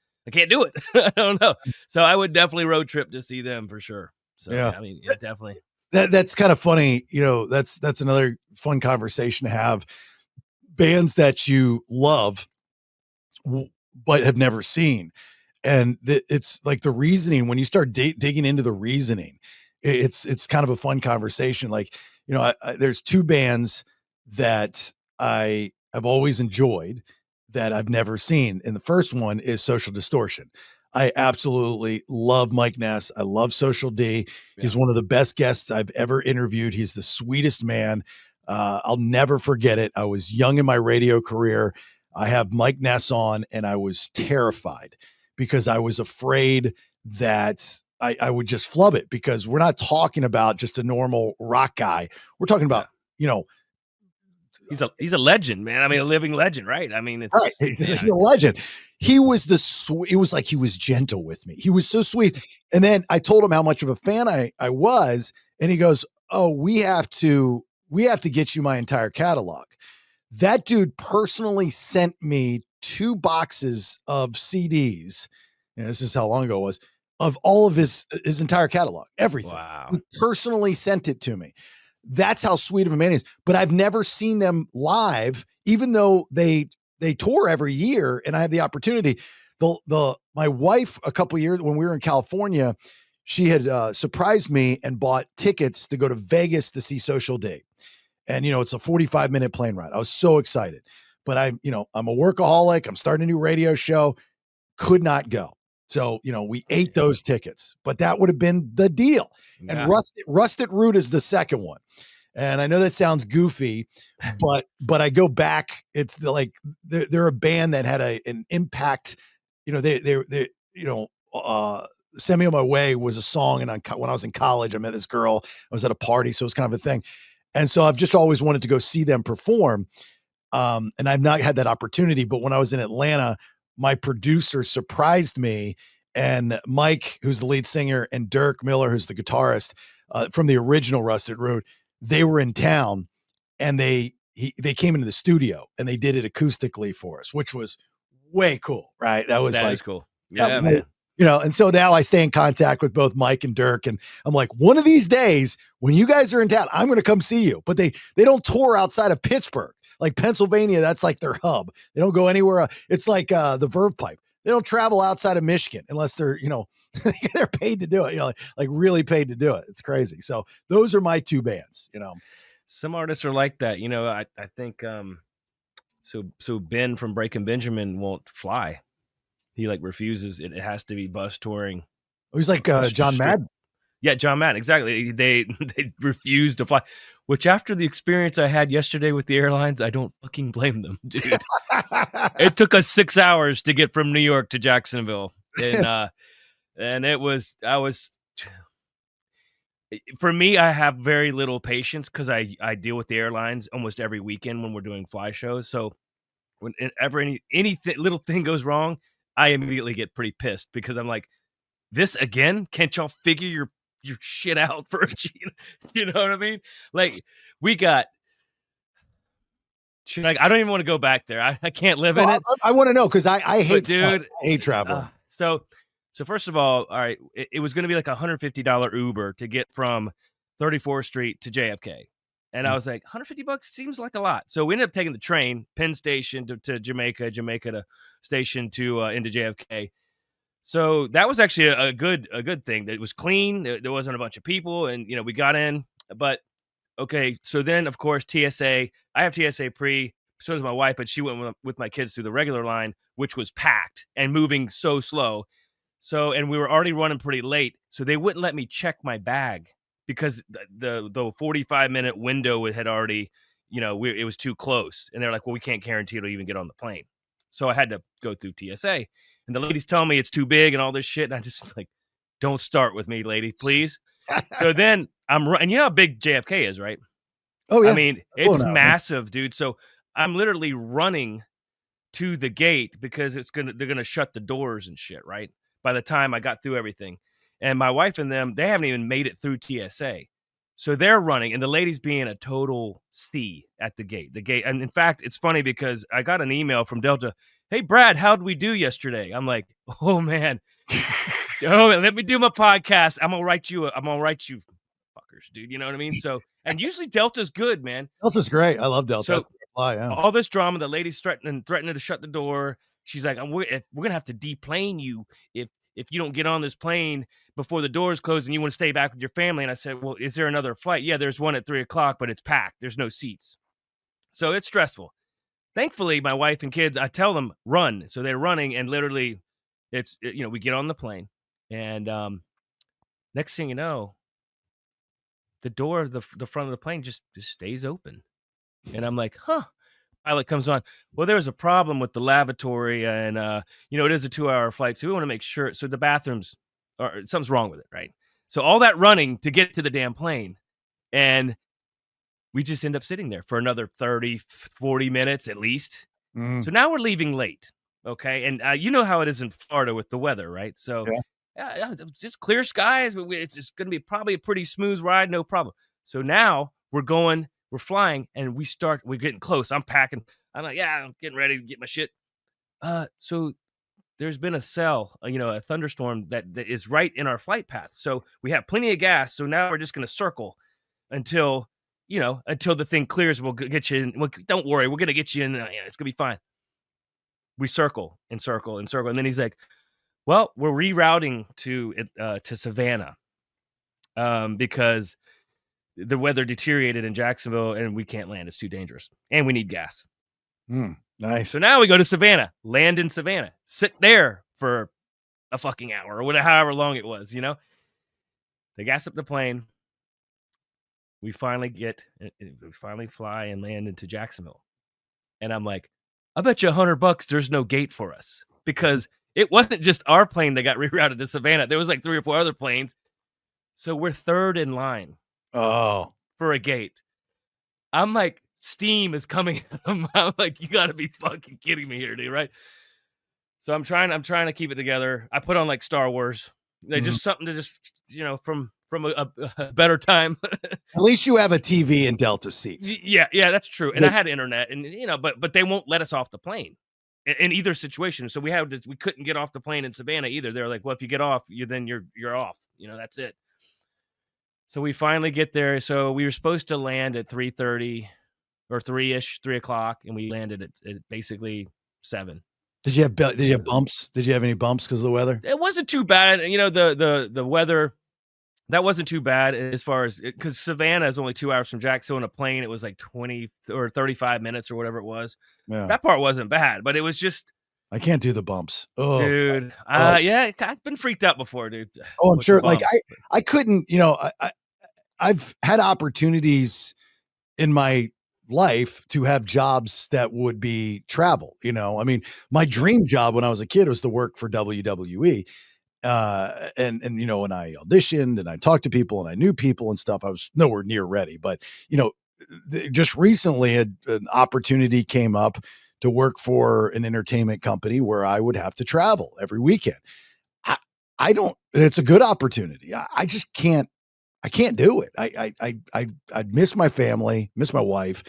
do it. I don't know. So I would definitely road trip to see them for sure. So Yeah. I mean, yeah, definitely. That's kind of funny. That's another fun conversation to have. Bands that you love, but have never seen. And it's like the reasoning, when you start digging into the reasoning, it's kind of a fun conversation. Like, there's 2 bands that I have always enjoyed that I've never seen. And the first one is Social Distortion. I absolutely love Mike Ness. I love Social D. He's one of the best guests I've ever interviewed. He's the sweetest man. I'll never forget it. I was young in my radio career. I have Mike Ness on, and I was terrified because I was afraid that I would just flub it, because we're not talking about just a normal rock guy. We're talking about, he's a legend, man. I mean, a living legend, right? I mean, it's right. He's a legend. He was it was like he was gentle with me. He was so sweet. And then I told him how much of a fan I was, and he goes, "Oh, we have to get you my entire catalog." That dude personally sent me 2 boxes of CDs. And this is how long ago it was, of all of his entire catalog, everything. Wow. He personally sent it to me. That's how sweet of a man he is. But I've never seen them live, even though they tour every year, and I have the opportunity. My wife, a couple of years when we were in California, she had surprised me and bought tickets to go to Vegas to see Social D. And, it's a 45-minute plane ride. I was so excited, but I'm a workaholic. I'm starting a new radio show. Could not go. So, we ate those tickets, but that would have been the deal. Yeah. And Rusted Root is the second one. And I know that sounds goofy, but I go back. It's they're a band that had an impact. Send Me On My Way was a song. And when I was in college, I met this girl. I was at a party. So it's kind of a thing. And so I've just always wanted to go see them perform. And I've not had that opportunity, but when I was in Atlanta, my producer surprised me, and Mike, who's the lead singer, and Dirk Miller, who's the guitarist, from the original Rusted Root, they were in town, and they came into the studio and they did it acoustically for us, which was way cool. Right. That is cool. Yeah, man. And so now I stay in contact with both Mike and Dirk, and I'm like, one of these days when you guys are in town, I'm going to come see you. But they don't tour outside of Pittsburgh, like Pennsylvania. That's like their hub. They don't go anywhere. It's like the Verve Pipe. They don't travel outside of Michigan unless they're, they're paid to do it, like really paid to do it. It's crazy. So those are my 2 bands, Some artists are like that. I think, so Ben from Breaking Benjamin won't fly. He refuses. It has to be bus touring. Oh, he's like John Madden. Yeah, John Madden, exactly. They refused to fly, which after the experience I had yesterday with the airlines, I don't fucking blame them, dude. It took us 6 hours to get from New York to Jacksonville, and for me, I have very little patience because I deal with the airlines almost every weekend when we're doing fly shows. So whenever anything little thing goes wrong, I immediately get pretty pissed because I'm like, this again? Can't y'all figure your shit out first? You know what I mean? Like we got. I don't even want to go back there. I can't live in it. I want to know because I hate, dude, I hate traveling. So first of all right, it was going to be like $150 Uber to get from 34th Street to JFK. And I was like, $150 seems like a lot. So we ended up taking the train, Penn Station to Jamaica to station to into JFK. So that was actually a good thing. It was clean. There wasn't a bunch of people, and we got in. But okay, so then of course TSA. I have TSA pre. So does my wife, but she went with my kids through the regular line, which was packed and moving so slow. So, and we were already running pretty late, so they wouldn't let me check my bag because the 45-minute window had already, it was too close. And they're like, well, we can't guarantee it'll even get on the plane. So I had to go through TSA. And the ladies tell me it's too big and all this shit. And I just like, don't start with me, lady, please. So then and you know how big JFK is, right? Oh, yeah. I mean, it's massive, dude. So I'm literally running to the gate because they're gonna shut the doors and shit, right? By the time I got through everything. And my wife and them, they haven't even made it through TSA. So they're running, and the lady's being a total C at the gate. And in fact, it's funny because I got an email from Delta. Hey, Brad, how'd we do yesterday? I'm like, oh man, let me do my podcast. I'm gonna write you, fuckers, dude. You know what I mean? So, and usually Delta's good, man. Delta's great. I love Delta. So all this drama, the lady's threatening to shut the door. She's like, we're gonna have to deplane you if you don't get on this plane before the doors close and you want to stay back with your family. And I said, well, is there another flight? Yeah, there's one at 3:00, but it's packed. There's no seats. So it's stressful. Thankfully, my wife and kids, I tell them run. So they're running, and literally we get on the plane, and next thing you know, the door of the front of the plane just stays open. And I'm like, huh. Pilot comes on. Well, there was a problem with the lavatory, and it is a 2-hour flight, so we want to make sure. So the bathrooms, or something's wrong with it, right? So all that running to get to the damn plane, and we just end up sitting there for another 30, 40 minutes at least. So now we're leaving late, okay? And you know how it is in Florida with the weather, right? So just clear skies. It's going to be probably a pretty smooth ride, no problem. So now we're flying, and we're getting close. I'm packing. I'm like, yeah, I'm getting ready to get my shit. So there's been a a thunderstorm that is right in our flight path. So we have plenty of gas. So now we're just going to circle until the thing clears. We'll get you in. Don't worry. We're going to get you in. It's going to be fine. We circle and circle and circle. And then he's like, well, we're rerouting to Savannah because the weather deteriorated in Jacksonville and we can't land. It's too dangerous. And we need gas. Nice. So now we go to Savannah, land in Savannah, sit there for a fucking hour or whatever, however long it was, They gas up the plane. We finally fly and land into Jacksonville. And I'm like, I bet you $100 there's no gate for us, because it wasn't just our plane that got rerouted to Savannah. There was like 3 or 4 other planes. So we're third in line. Oh, for a gate. I'm like, steam is coming. I'm like, you gotta be fucking kidding me here, dude, right? So I'm trying to keep it together. I put on like Star Wars, just something to just from a better time. At least you have a TV in Delta seats. Yeah, that's true. And I had internet, and but they won't let us off the plane in either situation. So we couldn't get off the plane in Savannah either. They're like, well, if you get off, you're off. That's it. So we finally get there. So we were supposed to land at 3:30 or 3:00, and we landed at basically 7. Did you have bumps? Did you have any bumps because of the weather? It wasn't too bad. The weather, that wasn't too bad as far as, because Savannah is only 2 hours from Jacksonville. In a plane, it was like 20 or 35 minutes or whatever it was. Yeah. That part wasn't bad, but it was just, I can't do the bumps. Oh, dude. oh, Yeah, I've been freaked out before, dude. oh, I'm With the sure. Like bumps. I couldn't, I've had opportunities in my life to have jobs that would be travel. I mean, my dream job when I was a kid was to work for WWE. And when I auditioned and I talked to people and I knew people and stuff, I was nowhere near ready. But just recently, an opportunity came up to work for an entertainment company where I would have to travel every weekend. I, I don't. And it's a good opportunity. I just can't. I can't do it. I miss my family, miss my wife.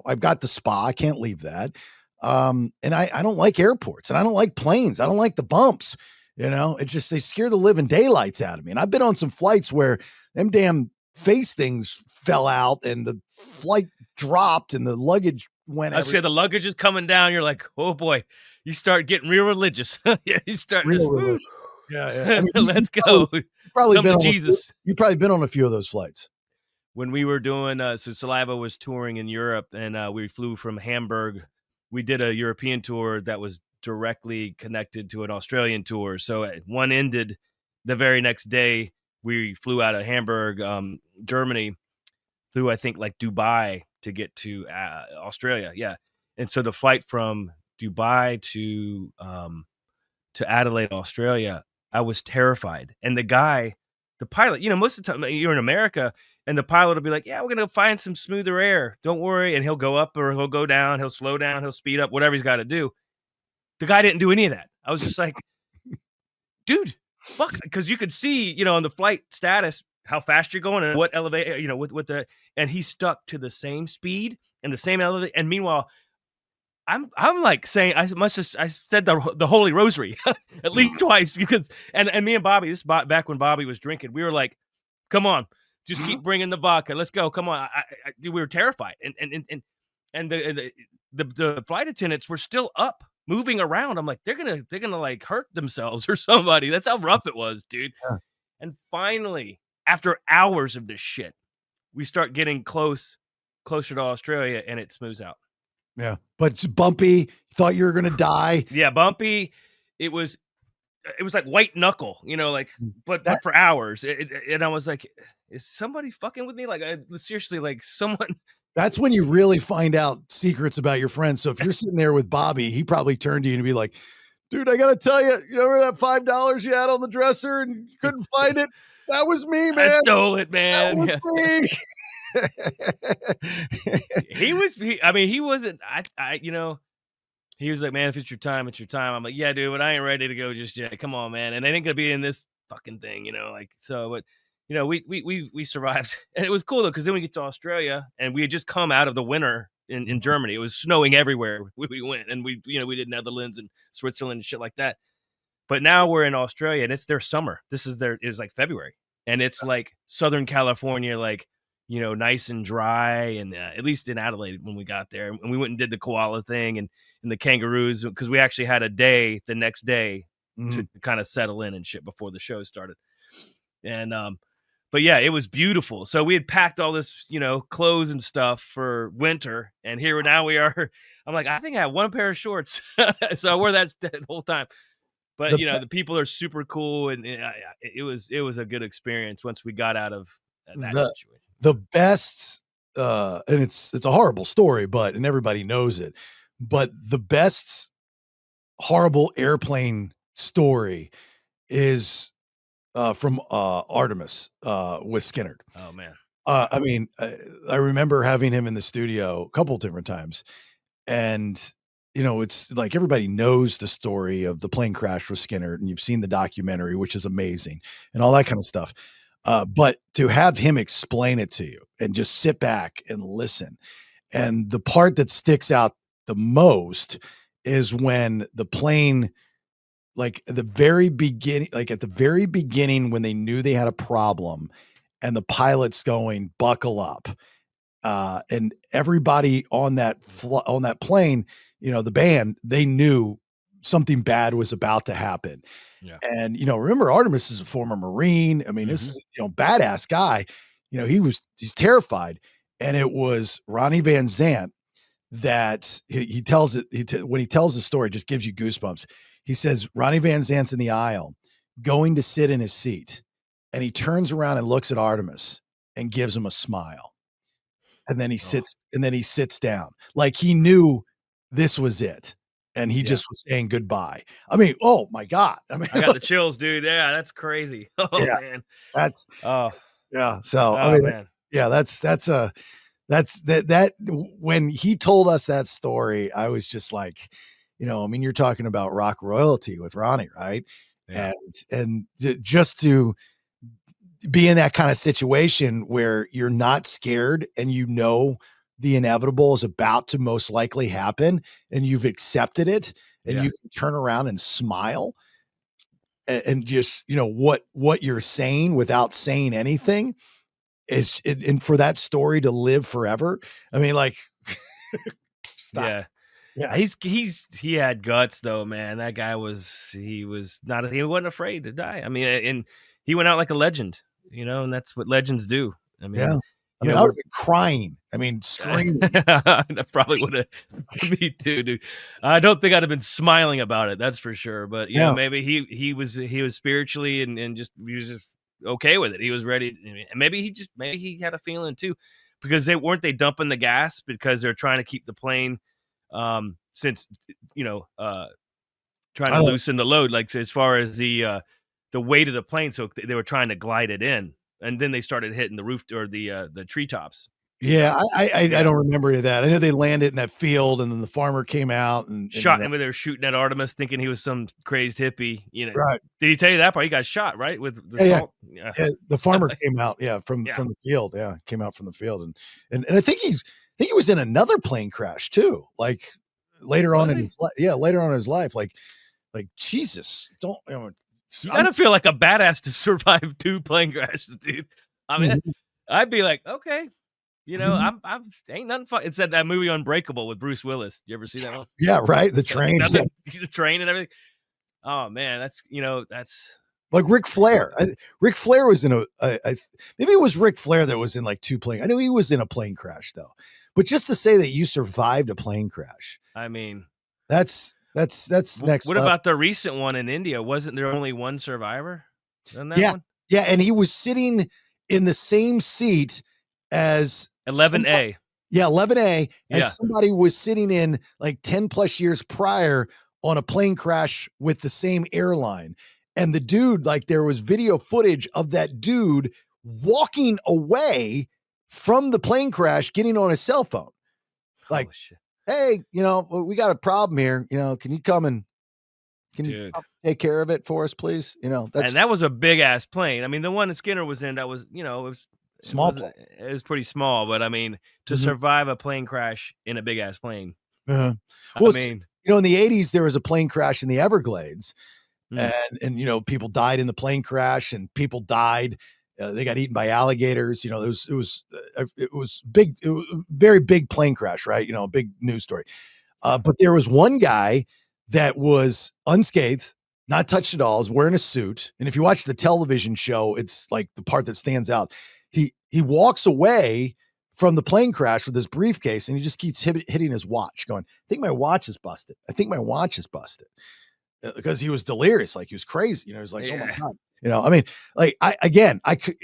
I've got the spa. I can't leave that. And I don't like airports and I don't like planes. I don't like the bumps. It's just they scare the living daylights out of me. And I've been on some flights where them damn face things fell out and the flight dropped and the luggage went I say the luggage is coming down. You're like, oh boy, you start getting real religious. Yeah, you start real just, religious. Yeah. I mean, let's go. Probably Come been to on Jesus. you've probably been on a few of those flights. When we were doing, so Saliva was touring in Europe, and we flew from Hamburg. We did a European tour that was directly connected to an Australian tour. So one ended the very next day. We flew out of Hamburg, Germany, through I think like Dubai to get to Australia. Yeah, and so the flight from Dubai to Adelaide, Australia, I was terrified. And the pilot, most of the time you're in America and the pilot will be like, yeah, we're going to find some smoother air. Don't worry. And he'll go up or he'll go down. He'll slow down. He'll speed up, whatever he's got to do. The guy didn't do any of that. I was just like, dude, fuck. Because you could see, on the flight status, how fast you're going and what elevator, and he stuck to the same speed and the same elevator. And meanwhile, I'm like saying I said the Holy Rosary at least twice because and me and Bobby, back when Bobby was drinking, we were like, come on, just keep bringing the vodka, let's go, come on. We were terrified, and the flight attendants were still up moving around. I'm like, they're gonna like hurt themselves or somebody. That's how rough it was, dude. Yeah. And finally, after hours of this shit, we start getting closer to Australia, and it smooths out. Yeah, but it's bumpy. You thought you were gonna die. Yeah, bumpy. It was like white knuckle, but for hours. And I was like, is somebody fucking with me? Like, seriously, like someone. That's when you really find out secrets about your friend. So if you're sitting there with Bobby, he probably turned to you and be like, dude, I gotta tell you, you remember that $5 you had on the dresser and you couldn't find it? That was me, man. I stole it, man. That was me. He wasn't, he was like, man, if it's your time, it's your time. I'm like, yeah, dude, but I ain't ready to go just yet. Come on, man. And I ain't gonna be in this fucking thing, but we survived. And it was cool though, because then we get to Australia and we had just come out of the winter in Germany. It was snowing everywhere we went, and we did Netherlands and Switzerland and shit like that. But now we're in Australia and it's their summer. It was like February, and it's like Southern California, like, nice and dry. And at least in Adelaide when we got there, and we went and did the koala thing and the kangaroos, because we actually had a day the next day to kind of settle in and shit before the show started. And but yeah, it was beautiful. So we had packed all this, clothes and stuff for winter, and here now we are. I'm like, I think I have one pair of shorts, so I wore that the whole time. But the people are super cool, and it was a good experience once we got out of that situation. The best, and it's a horrible story, and everybody knows it. But the best horrible airplane story is from Artemis with Skinner. Oh man. I mean, I remember having him in the studio a couple different times, and it's like everybody knows the story of the plane crash with Skinner, and you've seen the documentary, which is amazing, and all that kind of stuff. But to have him explain it to you and just sit back and listen, and the part that sticks out the most is when the plane, like at the very beginning, when they knew they had a problem, and the pilot's going, buckle up. And everybody on that plane, the band, they knew something bad was about to happen. Yeah. And, remember, Artemis is a former Marine. I mean, this is, badass guy. He's terrified. And it was Ronnie Van Zant that he tells it. When he tells the story, it just gives you goosebumps. He says Ronnie Van Zant's in the aisle, going to sit in his seat, and he turns around and looks at Artemis and gives him a smile, and then he sits down like he knew this was it, and he just was saying goodbye. I mean, oh my God! I mean, I got the chills, dude. Yeah, that's crazy. Oh yeah, man. that's Oh, yeah. So I oh mean, man. yeah, that when he told us that story, I was just like, I mean, you're talking about rock royalty with Ronnie, right? Yeah. And just to be in that kind of situation where you're not scared and the inevitable is about to most likely happen and you've accepted it and Yeah. you can turn around and smile and just, what you're saying without saying anything is, and for that story to live forever. I mean, like, stop. Yeah. Yeah. He had guts though, man. That guy he wasn't afraid to die. I mean, and he went out like a legend, and that's what legends do. I Yeah. mean, I mean, I would have been crying. I mean, screaming. that probably would have me too, dude. I don't think I'd have been smiling about it, that's for sure. But Yeah. maybe he was spiritually and just he was just okay with it. He was ready, and maybe he had a feeling too, because they dumping the gas because they're trying to keep the plane, since trying to loosen the load, like as far as the weight of the plane, so they were trying to glide it in. And then they started hitting the roof or the treetops. Yeah, I don't remember any of that. I know they landed in that field, and then the farmer came out and Shot him when they were shooting at Artemis, thinking he was some crazy hippie. right. Did he tell you that part? He got shot, right? With the Yeah, salt. yeah. The farmer came out, from Yeah. the field. Yeah, came out from the field, and I think he was in another plane crash too. Like later on in his life. Yeah, later on in his life. Like Jesus, don't. You gotta feel like a badass to survive 2 plane crashes, dude. I mean, I'd be like, okay, I'm ain't nothing fun. It said that movie Unbreakable with Bruce Willis. You ever see that one? Yeah, right. The train, the train and everything. Oh man, that's like Ric Flair. Ric Flair was in maybe it was Ric Flair that was in like 2 plane. I knew he was in a plane crash though, but just to say that you survived a plane crash, I mean, that's next. What about the recent one in India? Wasn't there only one survivor in that one? Yeah, and he was sitting in the same seat as 11A. Yeah, 11A, Yeah. as somebody was sitting in like 10 plus years prior on a plane crash with the same airline. And the dude, like there was video footage of that dude walking away from the plane crash, getting on his cell phone. Like, oh, shit. hey, we got a problem here. Can you come and you take care of it for us, please? And that was a big ass plane. I mean, the one that Skinner was in, that was, it was small. It was pretty small, but I mean, to survive a plane crash in a big ass plane. Well, I mean, in the 80s, there was a plane crash in the Everglades, and people died in the plane crash, and people died. They got eaten by alligators. It was big. It was a very big plane crash, right? A big news story. But there was one guy that was unscathed, not touched at all, is wearing a suit. And if you watch the television show, it's like the part that stands out. He walks away from the plane crash with his briefcase, and he just keeps hitting his watch, going, I think my watch is busted. I think my watch is busted. Because he was delirious, like he was crazy. He was like, oh my God. I mean, like I could,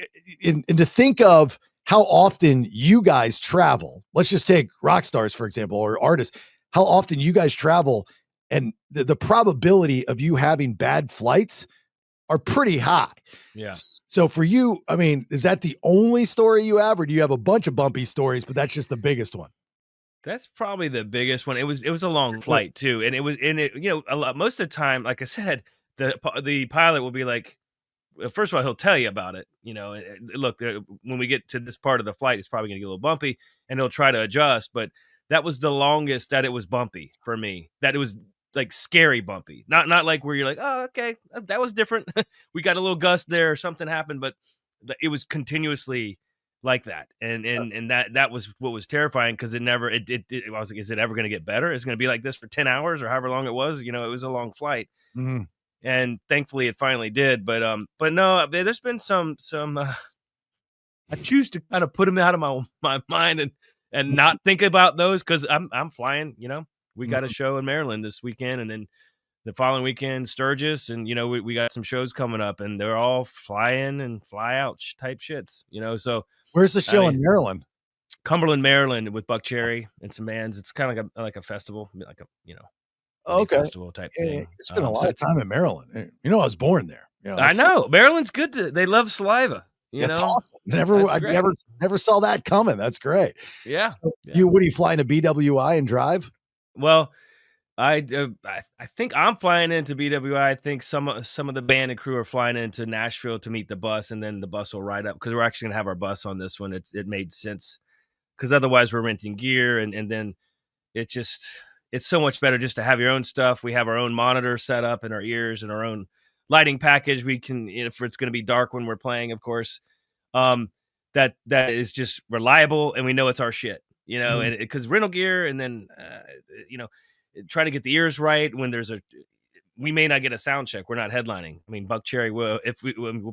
and to think of how often you guys travel. Let's just take rock stars, for example, or artists, how often you guys travel, and the probability of you having bad flights are pretty high. Yeah. So for you, I mean, is that the only story you have, or do you have a bunch of bumpy stories, but that's just the biggest one? That's probably the biggest one. It was a long flight too, and a lot. Most of the time, like I said, the pilot will be like, first of all, he'll tell you about it. Look, when we get to this part of the flight, it's probably going to get a little bumpy, and he'll try to adjust. But that was the longest that it was bumpy for me. That it was like scary bumpy, not like where you're like, oh, okay, that was different. We got a little gust there, or something happened, but it was continuously like that, and that was what was terrifying, because I was like, is it ever going to get better? It's going to be like this for 10 hours or however long it was. It was a long flight, and thankfully it finally did. But no, there's been some I choose to kind of put them out of my mind, and not think about those because I'm flying. We got a Mhm. show in Maryland this weekend, and then the following weekend Sturgis, and we got some shows coming up, and they're all fly in and fly out type shits. So Where's the I show mean, in Maryland? Cumberland, Maryland, with Buck Cherry and some bands. It's kind of like a festival, like a mini Okay. festival type Yeah, thing. you spent a So lot of it's time in Maryland. I was born there. I It's know Maryland's good they love saliva. it's awesome. That's I great. never saw that coming. That's great. Yeah, So yeah. what are you flying to BWI and drive? Well, I think I'm flying into BWI. I think some of the band and crew are flying into Nashville to meet the bus, and then the bus will ride up because we're actually gonna have our bus on this one. It made sense because otherwise we're renting gear, and then it just it's so much better just to have your own stuff. We have our own monitor set up in our ears and our own lighting package. We can, if it's going to be dark when we're playing, of course, um, that is just reliable, and we know it's our shit, Mhm. and because rental gear, and then you know, try to get the ears right when we may not get a sound check. We're not headlining. I mean, Buck Cherry will if we'll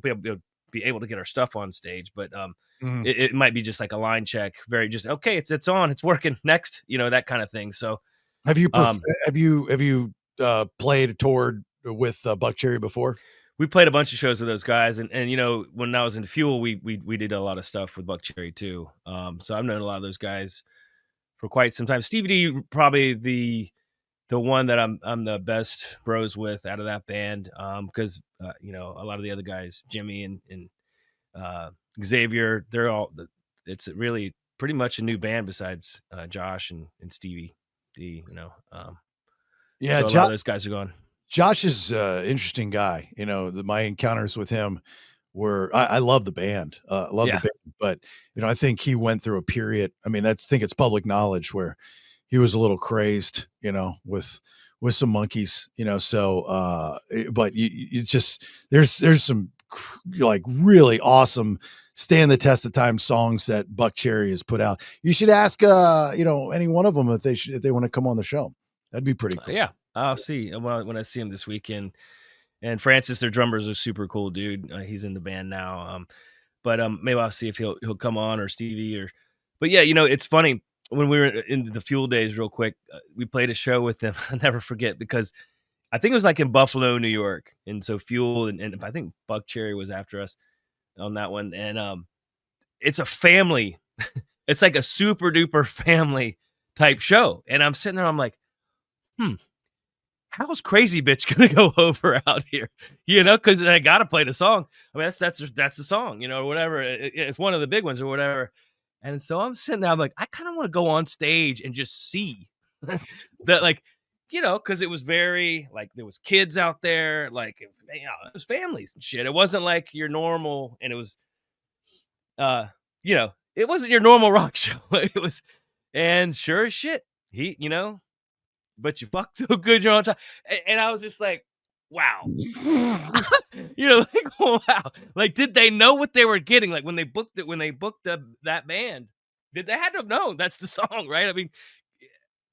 be able to get our stuff on stage, but Mhm. it might be just like a line check, very just okay, it's on, it's working, next, that kind of thing. So Have you um, played toured with Buck Cherry before? we played a bunch of shows with those guys, and when I was in Fuel, we did a lot of stuff with Buck Cherry too. So I've known a lot of those guys for quite some time. Stevie D probably the one that I'm the best bros with out of that band, because a lot of the other guys, Jimmy and Xavier, it's really pretty much a new band besides Josh and Stevie D. Yeah, So a lot of those guys are gone. Josh is an interesting guy. My encounters with him were I love the band. Love the Yeah, band, but I think he went through a period. I mean, I think it's public knowledge where he was a little crazed, with some monkeys, so but you just there's some like really awesome stand the test of time songs that Buck Cherry has put out. You should ask any one of them if they want to come on the show. That'd be pretty cool. yeah. I'll see when I see him this weekend. And Francis, their drummer, is a super cool dude. He's in the band now. But maybe I'll see if he'll come on, or Stevie, but yeah, it's funny when we were in the Fuel days. Real quick, we played a show with them. I'll never forget because I think it was like in Buffalo, New York, and so Fuel and I think Buck Cherry was after us on that one, and it's a family. It's like a super duper family type show, and I'm sitting there, I'm like, how's Crazy Bitch gonna go over out here? Because I gotta play the song. I mean, that's the song, or whatever. It's one of the big ones or whatever. And so I'm sitting there, I'm like, I kind of want to go on stage and just see that, like, because it was very like there was kids out there, like it was families and shit. It wasn't like your normal, and it was it wasn't your normal rock show. It was, and sure as shit, but you fucked so good you're on time. And I was just like, wow. Like, wow. Like, did they know what they were getting? Like when they booked that band, they had to have known that's the song, right? I mean,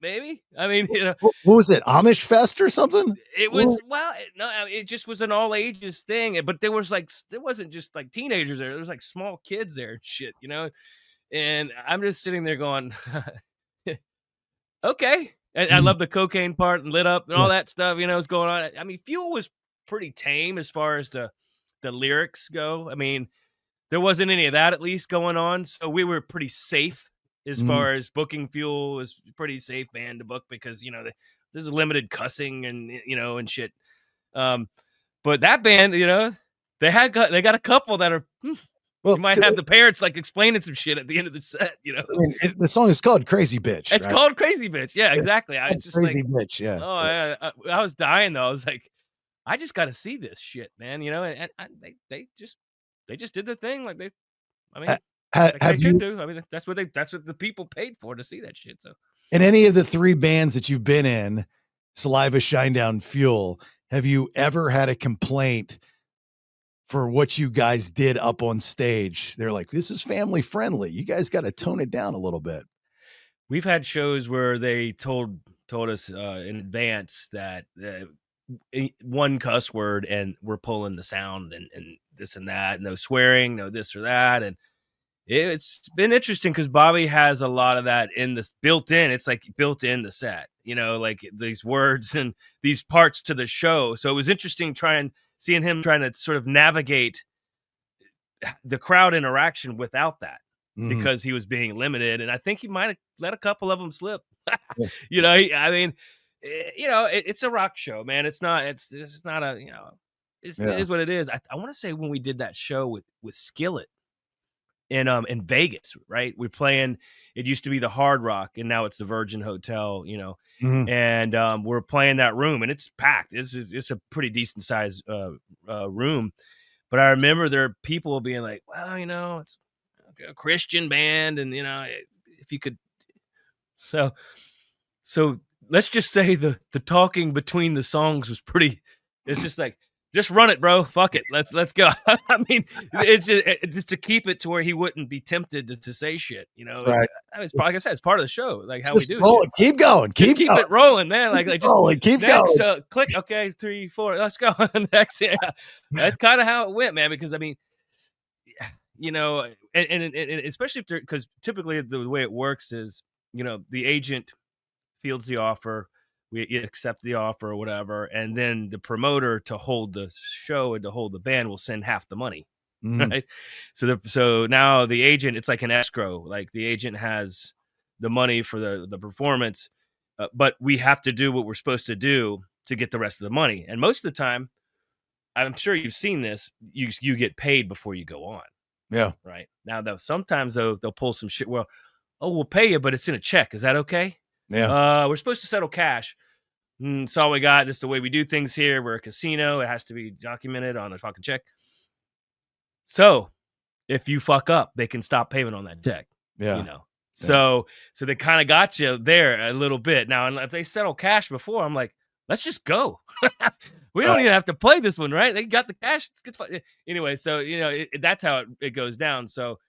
maybe. I mean, What was it? Amish Fest or something? it was no, it just was an all ages thing. But there wasn't just like teenagers there. There was like small kids there and shit, And I'm just sitting there going, okay. And I Mm, love the cocaine part and lit up and yeah. all that stuff, is going on. I mean, Fuel was pretty tame as far as the lyrics go. I mean, there wasn't any of that at least going on. So we were pretty safe as Mm. far as booking. Fuel was pretty safe band to book because, there's a limited cussing and shit. But that band, they got a couple that are, Well, you might have the parents like explaining some shit at the end of the set, I mean, the song is called Crazy Bitch, It's right? called Crazy Bitch. Yeah, It's exactly. I called was just like, Crazy Bitch, yeah. oh, Yeah. I was dying though. I was like, I just got to see this shit, man. They just did the thing. Like I Ha mean, like they have should you do. I mean, that's what the people paid for, to see that shit. So in any of the 3 bands that you've been in, Saliva, Shinedown, Fuel, have you ever had a complaint for what you guys did up on stage? They're like, "This is family friendly. You guys gotta tone it down a little bit." we've had shows where they told us in advance that one cuss word, and we're pulling the sound, and this and that, no swearing, no this or that, and it's been interesting because Bobby has a lot of that in this built in. It's like built in the set, you know, like these words and these parts to the show. So it was interesting seeing him trying to sort of navigate the crowd interaction without that because he was being limited. And I think he might have let a couple of them slip. Yeah. You know, it's a rock show, man. It's not a, it is what it is. I want to say when we did that show with Skillet in Vegas, right? We're playing, it used to be the Hard Rock and now it's the Virgin Hotel, you know, and we're playing that room and it's packed. It's a pretty decent size room. But I remember there are people being like, well, you know, it's a Christian band and, you know, if you could. So let's just say the talking between the songs was pretty, it's just like, just run it, bro. Fuck it. Let's go. I mean, it's just to keep it to where he wouldn't be tempted to say shit, you know? Right. It's like I said, it's part of the show, like how Just we do roll shit. it. Keep going. Just keep going. it rolling, man. Like just rolling. Keep next, going. Click. Okay, 3, 4. Let's go. Next, yeah. That's kind of how it went, man. Because I mean, you know, and especially because typically the way it works is, you know, the agent fields the offer, we accept the offer or whatever, and then the promoter to hold the show and to hold the band will send half the money, right? So now the agent, it's like an escrow. Like the agent has the money for the performance, but we have to do what we're supposed to do to get the rest of the money. And most of the time, I'm sure you've seen this, you get paid before you go on. Yeah. Right. Now, though, sometimes they'll pull some shit. Well, we'll pay you, but it's in a check. Is that okay? Yeah. We're supposed to settle cash. It's all we got. This is the way we do things here. We're a casino. It has to be documented on a fucking check. So if you fuck up, they can stop payment on that check. Yeah. You know. So they kind of got you there a little bit. Now, if they settle cash before, I'm like, let's just go. We don't even have to play this one, right? They got the cash. It's fun. Anyway, so you know that's how it goes down. So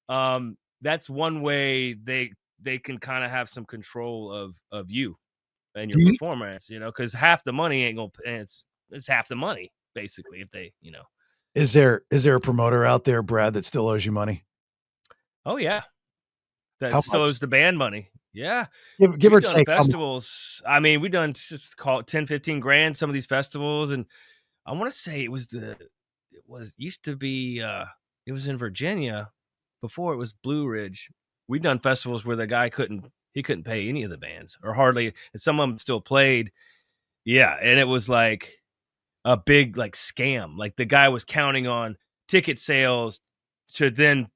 that's one way they can kind of have some control of you and your performance, you know, because half the money ain't gonna. It's half the money basically if they, you know. Is there a promoter out there, Brad, that still owes you money? Oh yeah, that How still much? owes the band money. Yeah, Give or we've done take. festivals. I mean, we've done just call it 10, 15 grand some of these festivals, and I want to say it used to be it was in Virginia before it was Blue Ridge. We've done festivals where the guy couldn't pay any of the bands or hardly, and some of them still played. Yeah, and it was like a big like scam. Like the guy was counting on ticket sales to then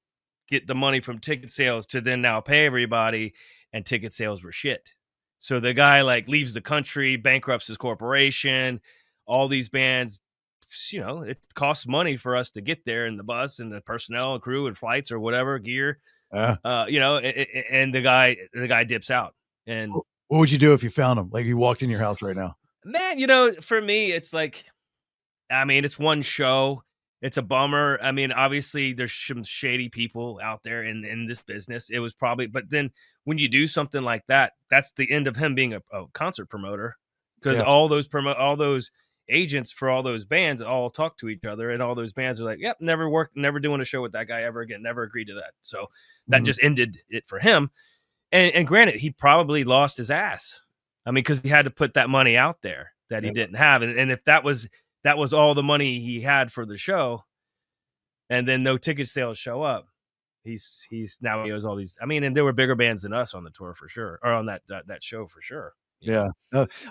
get the money from ticket sales to then now pay everybody, and ticket sales were shit. So the guy like leaves the country, bankrupts his corporation, all these bands, you know, it costs money for us to get there and the bus and the personnel and crew and flights or whatever gear, you know, and the guy dips out. And what would you do if you found him? Like you walked in your house right now? Man, you know, for me, it's like, I mean, it's one show. It's a bummer. I mean, obviously there's some shady people out there in this business. It was probably, but then when you do something like that, that's the end of him being a concert promoter, because all those agents for all those bands all talk to each other, and all those bands are like, yep, never doing a show with that guy ever again, never agreed to that. So that just ended it for him. And granted, he probably lost his ass. I mean, because he had to put that money out there that he didn't have. And if that was all the money he had for the show, and then no ticket sales show up, he's now he owes all these. I mean, and there were bigger bands than us on the tour for sure, or on that show for sure. Yeah.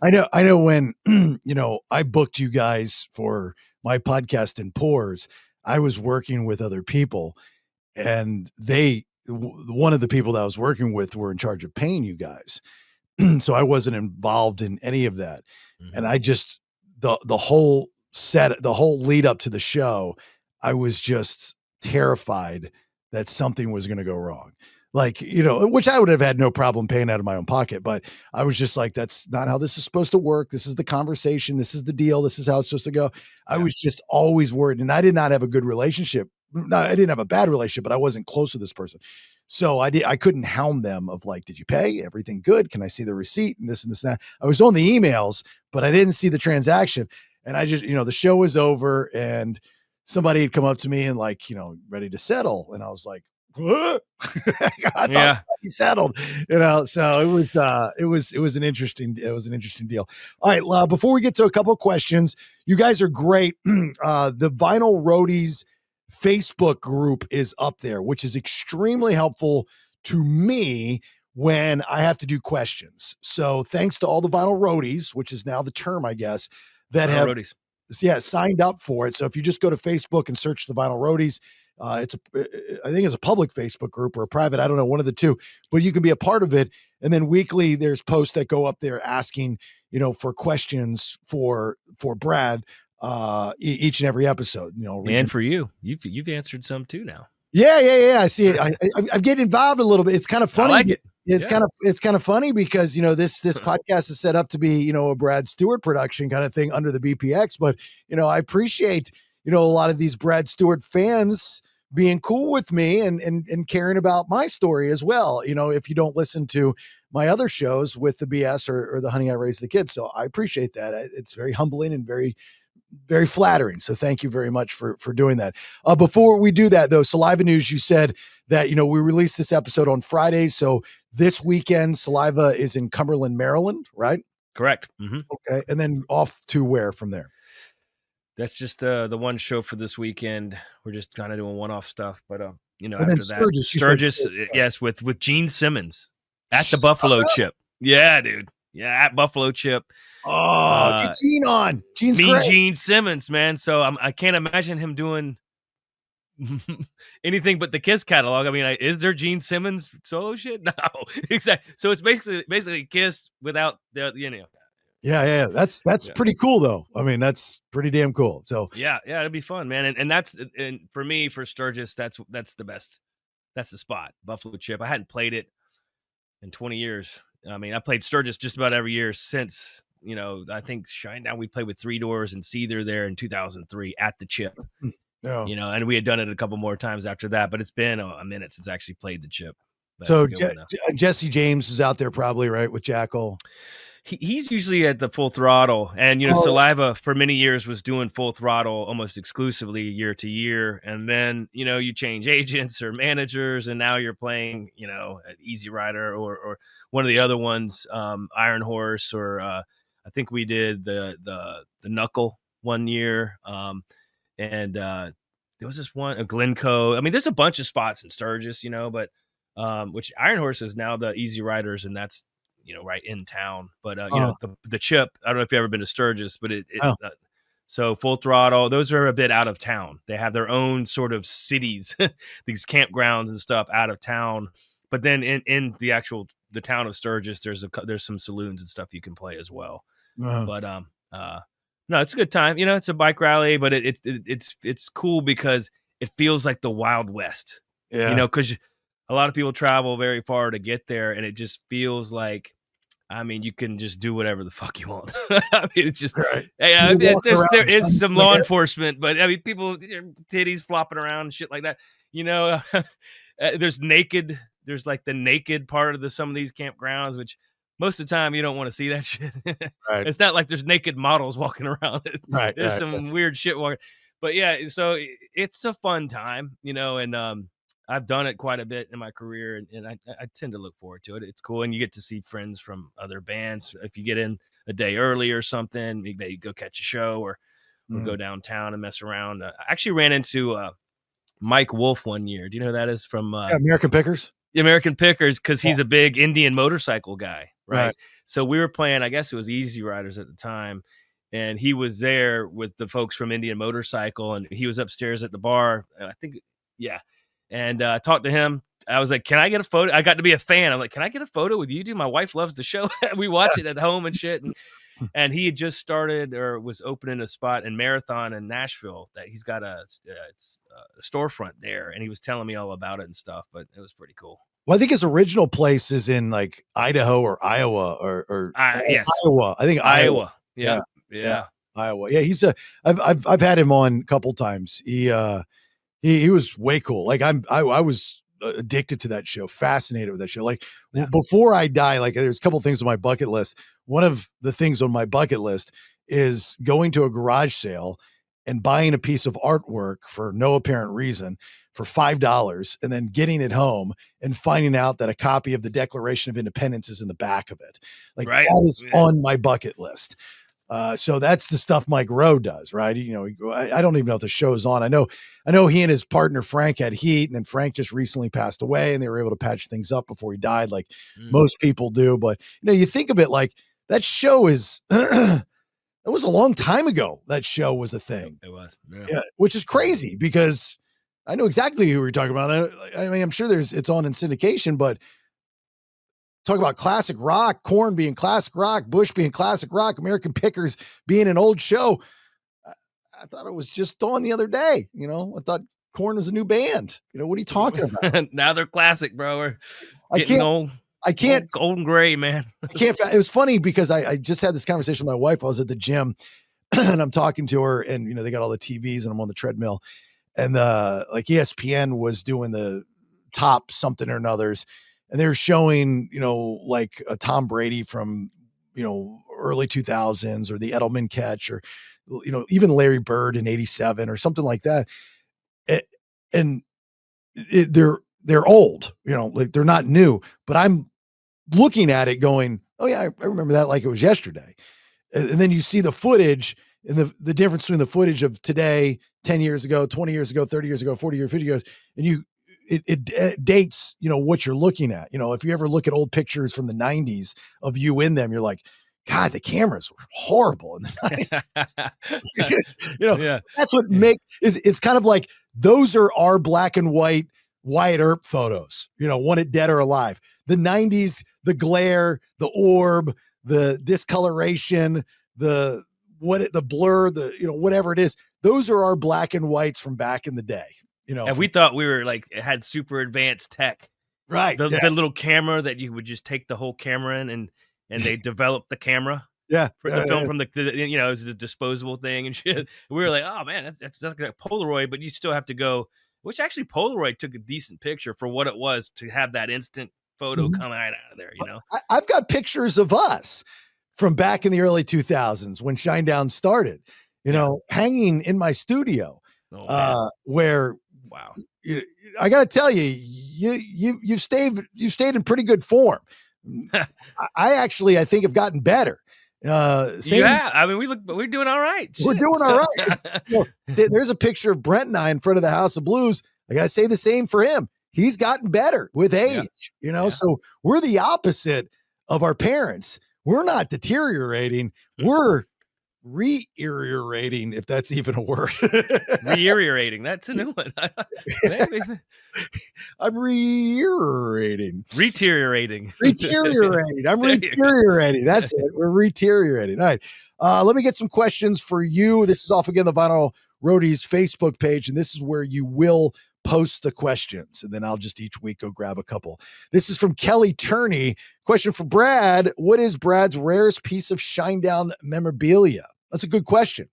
I know when, you know, I booked you guys for my podcast in Pours, I was working with other people, and one of the people that I was working with were in charge of paying you guys. So I wasn't involved in any of that. And I just, the whole lead up to the show, I was just terrified that something was going to go wrong. Like, you know, which I would have had no problem paying out of my own pocket, but I was just like, that's not how this is supposed to work. This is the conversation. This is the deal. This is how it's supposed to go. I was just always worried, and I did not have a good relationship. No, I didn't have a bad relationship, but I wasn't close to this person. So I couldn't hound them of like, did you pay? Everything good? Can I see the receipt? And this and this and that. I was on the emails, but I didn't see the transaction. And I just, you know, the show was over and somebody had come up to me and like, you know, ready to settle. And I was like, I thought Yeah. he settled, so it was an interesting deal. All right. Before we get to a couple of questions, you guys are great. The Vinyl Roadies Facebook group is up there, which is extremely helpful to me when I have to do questions. So thanks to all the Vinyl Roadies, which is now the term, I guess, that Vinyl have Roadies. signed up for it. So if you just go to Facebook and search the Vinyl Roadies, I think it's a public Facebook group or a private, I don't know, one of the two, but you can be a part of it. And then weekly there's posts that go up there asking, for questions for Brad, each and every episode, And for you, you've answered some too now. Yeah. I see it. I'm getting involved a little bit. It's kind of funny. I like it. It's kind of funny because, this podcast is set up to be, a Brad Stewart production kind of thing under the BPX. But, I appreciate, a lot of these Brad Stewart fans being cool with me and caring about my story as well. If you don't listen to my other shows with the BS or the Honey, I Raised the Kids. So I appreciate that. It's very humbling and very, very flattering. So thank you very much for doing that. Before we do that though, Saliva News, you said that, we released this episode on Fridays. So this weekend, Saliva is in Cumberland, Maryland, right? Correct. Mm-hmm. Okay. And then off to where from there? That's just the one show for this weekend. We're just kind of doing one-off stuff, but and after then that, Sturgis, yes, with Gene Simmons at the Buffalo Chip. Yeah, dude. Yeah, at Buffalo Chip. Oh, get Gene on. Gene's great. Gene Simmons, man. So I can't imagine him doing anything but the Kiss catalog. I mean, is there Gene Simmons solo shit? No, exactly. So it's basically Kiss without the. Yeah. That's pretty cool though. I mean, that's pretty damn cool. So yeah, it'd be fun, man. And that's for me, for Sturgis, that's the best. That's the spot, Buffalo Chip. I hadn't played it in 20 years. I mean, I played Sturgis just about every year since. I think Shinedown, we played with Three Doors and Seether there in 2003 at the Chip. Yeah. And we had done it a couple more times after that, but it's been a minute since I actually played the Chip. But so Jesse James is out there probably, right, with Jackal. He's usually at the Full Throttle, and Saliva for many years was doing Full Throttle almost exclusively year to year, and then you change agents or managers, and now you're playing at Easy Rider or one of the other ones, Iron Horse, or I think we did the Knuckle one year, and there was this one, a Glencoe. I mean, there's a bunch of spots in Sturgis, but which Iron Horse is now the Easy Riders, and that's right in town. But the Chip, I don't know if you've ever been to Sturgis, but so Full Throttle, those are a bit out of town. They have their own sort of cities, these campgrounds and stuff out of town. But then in the town of Sturgis, there's some saloons and stuff you can play as well. But no, it's a good time. It's a bike rally, but it's cool because it feels like the Wild West. Yeah. Because a lot of people travel very far to get there, and it just feels like, you can just do whatever the fuck you want. I mean, it's just right. There is some law enforcement, but people, titties flopping around and shit like that. There's like the naked part of some of these campgrounds, which most of the time you don't want to see that shit. Right. It's not like there's naked models walking around. Right. There's some weird shit walking. But yeah, so it's a fun time, and I've done it quite a bit in my career, and I tend to look forward to it. It's cool, and you get to see friends from other bands. If you get in a day early or something, maybe go catch a show or go downtown and mess around. I actually ran into Mike Wolf one year. Do you know who that is from American Pickers? The American Pickers, because he's a big Indian motorcycle guy, right? So we were playing, I guess it was Easy Riders at the time, and he was there with the folks from Indian Motorcycle, and he was upstairs at the bar. I think, yeah. And I talked to him. I was like, can I get a photo? I got to be a fan. I'm like, can I get a photo with you, dude? My wife loves the show. We watch it at home and shit. And he had just started or was opening a spot in Marathon in Nashville that he's got a storefront there. And he was telling me all about it and stuff, but it was pretty cool. Well, I think his original place is in like Idaho or Iowa or yes. Iowa. I think Iowa. Yeah. Iowa. Yeah. I've had him on a couple times. He was way cool. Like I was addicted to that show, fascinated with that show. Like before I die, like there's a couple things on my bucket list. One of the things on my bucket list is going to a garage sale and buying a piece of artwork for no apparent reason for $5 and then getting it home and finding out that a copy of the Declaration of Independence is in the back of it. Like Right. that is Yeah. on my bucket list. So that's the stuff Mike Rowe does, right? I don't even know if the show's on. I know he and his partner Frank had heat, and then Frank just recently passed away, and they were able to patch things up before he died, like most people do. But you think of it like that show is it was a long time ago. That show was a thing. It was, yeah, which is crazy because I know exactly who we're talking about. I mean, I'm sure it's on in syndication, but talk about classic rock, Korn being classic rock, Bush being classic rock, American Pickers being an old show. I thought it was just on the other day. I thought Korn was a new band. What are you talking about? Now they're classic, bro. We're I getting can't. I can't. Old and gray, man. I can't. It was funny because I just had this conversation with my wife. I was at the gym and I'm talking to her, and they got all the TVs, and I'm on the treadmill, and like ESPN was doing the top something or another's, and they were showing like a Tom Brady from early 2000s, or the Edelman catch, or even Larry Bird in 87 or something like that. And they're old, like they're not new, but I'm looking at it going, oh yeah, I remember that like it was yesterday. And then you see the footage, and the difference between the footage of today, 10 years ago, 20 years ago, 30 years ago, 40 years, 50 years, and it dates, what you're looking at. If you ever look at old pictures from the 90s of you in them, you're like, God, the cameras were horrible in the 90s. Yeah. That's what makes it's kind of like those are our black and white Wyatt Earp photos, Want It Dead or Alive. The 90s, the glare, the orb, the discoloration, the blur, whatever it is. Those are our black and whites from back in the day. And we thought we were like, it had super advanced tech, right? The little camera that you would just take the whole camera in, and they developed the camera. Yeah, for the film from the it was a disposable thing and shit. We were like, oh man, that's like a Polaroid, but you still have to go. Which actually, Polaroid took a decent picture for what it was to have that instant photo come out of there. I've got pictures of us from back in the early 2000s when Shinedown started. Hanging in my studio, where wow, I got to tell you, you've stayed in pretty good form. I think have gotten better. Yeah, I mean, we're doing all right. We're doing all right. There's a picture of Brent and I in front of the House of Blues. I gotta say the same for him. He's gotten better with age, so we're the opposite of our parents. We're not deteriorating. We're re-irritating, if that's even a word. Re-irritating. That's a new one. I'm re-irritating. Reteriorating. I'm reteriorating. That's it. We're reteriorating. All right. Let me get some questions for you. This is off again, the Vinyl Roadies Facebook page, and this is where you will post the questions, and then I'll just each week go grab a couple. This is from Kelly Turney. Question for Brad. What is Brad's rarest piece of Shinedown memorabilia? That's a good question.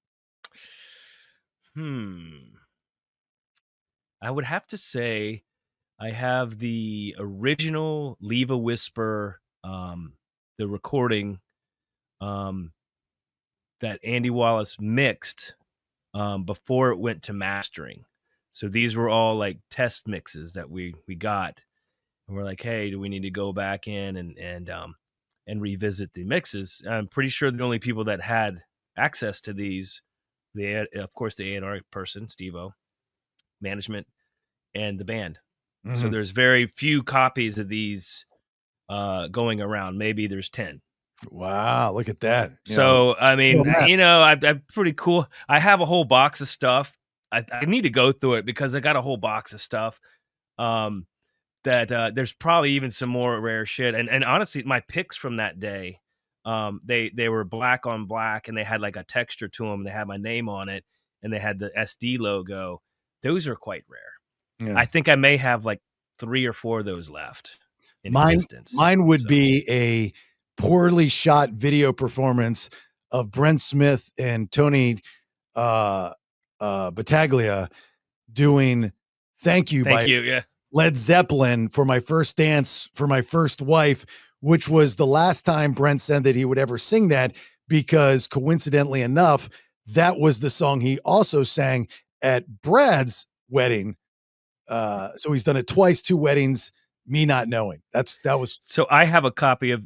I would have to say I have the original Leave a Whisper, the recording that Andy Wallace mixed before it went to mastering. So these were all like test mixes that we got, and we're like, hey, do we need to go back in and revisit the mixes? I'm pretty sure the only people that had access to these, of course, the A&R person, Steve-O, management, and the band. So there's very few copies of these going around. Maybe there's 10. Wow, look at that. I mean, I'm pretty cool. I have a whole box of stuff. I need to go through it because I got a whole box of stuff that there's probably even some more rare shit. And honestly, my picks from that day, they were black on black, and they had like a texture to them. They had my name on it, and they had the SD logo. Those are quite rare. Yeah. I think I may have like 3 or 4 of those left in existence. Mine would be a poorly shot video performance of Brent Smith and Tony Battaglia doing Thank You by Led Zeppelin for my first dance for my first wife, which was the last time Brent said that he would ever sing that, because coincidentally enough, that was the song he also sang at Brad's wedding. So he's done it twice, 2 weddings, me not knowing. That was So I have a copy of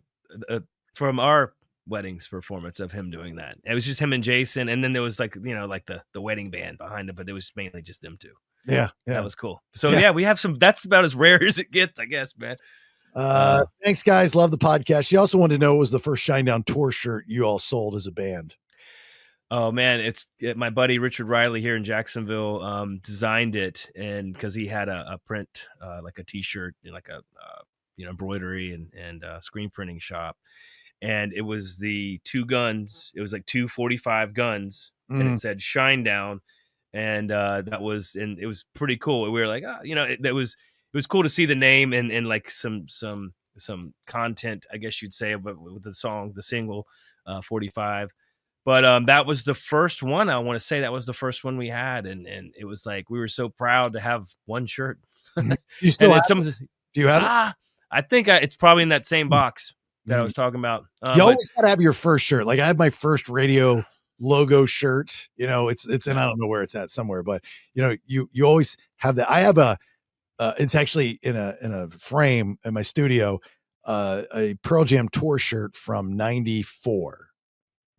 from our weddings performance of him doing that. It was just him and Jason, and then there was like like the wedding band behind it, but it was mainly just them two. yeah. That was cool. So Yeah. yeah, we have some. That's about as rare as it gets, I guess, man. Thanks, guys. Love the podcast. She also wanted to know what was the first Shinedown tour shirt you all sold as a band. Oh man, my buddy Richard Riley here in Jacksonville designed it, and because he had a print like a T-shirt, like a embroidery and screen printing shop, and it was the 2 guns. It was like 2 45 guns, and it said Shinedown, and that was, and it was pretty cool. We were like, it was cool to see the name and like some content, I guess you'd say, but with the song, the single 45. But that was the first one. I want to say that was the first one we had, and it was like we were so proud to have one shirt. You still have some, it? Do you have it? I think it's probably in that same box that I was talking about. You always gotta have your first shirt. Like I had my first radio logo shirt. It's and I don't know where it's at somewhere, but you always have that. I have it's actually in a frame in my studio, a Pearl Jam tour shirt from '94.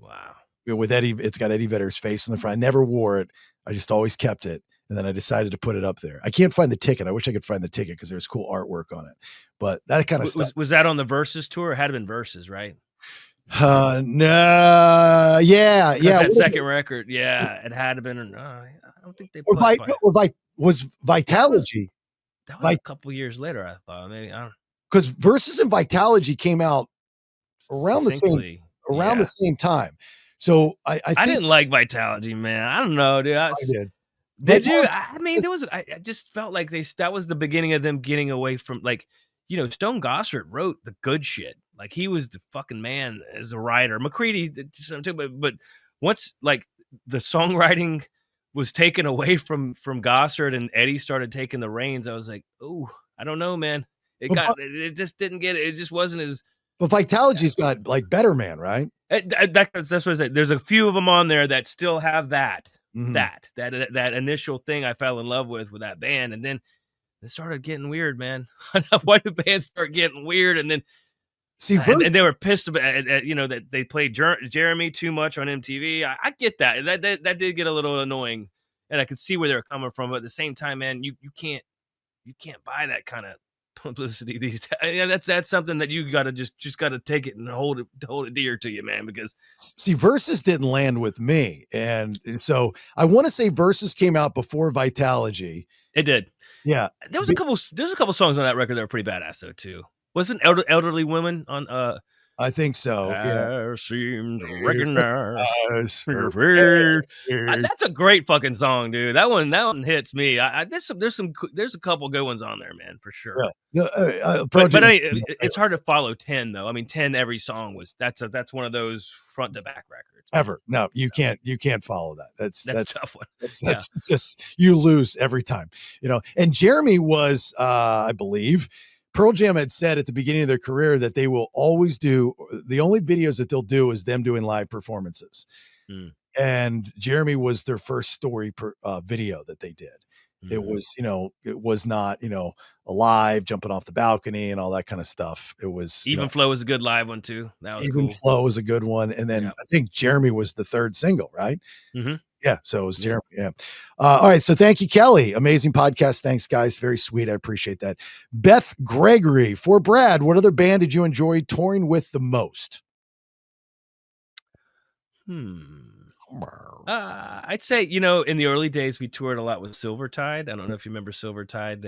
Wow. With Eddie, it's got Eddie Vedder's face in the front. I never wore it. I just always kept it. And then I decided to put it up there. I can't find the ticket. I wish I could find the ticket because there's cool artwork on it. But that kind of stuff. Was that on the Versus tour? It had been Versus, right? No. Yeah. That second record. Yeah. It had been. I don't think they put was Vitalogy. That was a couple years later, I thought. Maybe I don't. Because Versus and Vitalogy came out around the same time. So I didn't like Vitalogy, man. I don't know, dude. I did. Did you? I mean, I just felt like that was the beginning of them getting away from, like, Stone Gossard wrote the good shit. Like, he was the fucking man as a writer. McCready did some too, but once like the songwriting was taken away from Gossard and Eddie started taking the reins, I was like, oh, I don't know, man. It just didn't get it. It just wasn't as. But Vitalogy's got like Better Man, right? That's what I said. There's a few of them on there that still have that initial thing I fell in love with that band, and then it started getting weird, man. Why do bands start getting weird? And then and they were pissed about that they played Jeremy too much on MTV. I get that. That did get a little annoying, and I could see where they're coming from. But at the same time, man, you can't buy that kind of publicity these days. Yeah, that's something that you gotta just gotta take it and hold it dear to you, man. Because Versus didn't land with me, and so I want to say Versus came out before Vitalogy. It did. Yeah, there's a couple songs on that record that were pretty badass though too. Wasn't elderly women on? I think so. I seem to recognize your face. That's a great fucking song, dude. That one hits me. There's a couple good ones on there, man, for sure. Yeah. But I mean, it's hard to follow 10 though. I mean, 10 every song was that's one of those front to back records. Ever. No, you can't follow that. That's a tough one. That's just, you lose every time, and Jeremy was, I believe, Pearl Jam had said at the beginning of their career that they will always do, the only videos that they'll do is them doing live performances. And Jeremy was their first story video that they did. It was, it was not, alive, jumping off the balcony and all that kind of stuff. It was Even Flow was a good live one too. That was Even cool. Flow was a good one. And then I think Jeremy was the third single, right? Mm-hmm. Yeah. So it was Jeremy. Yeah. All right. So thank you, Kelly. Amazing podcast. Thanks, guys. Very sweet. I appreciate that. Beth Gregory, for Brad, what other band did you enjoy touring with the most? I'd say, in the early days, we toured a lot with Silvertide. I don't know if you remember Silvertide.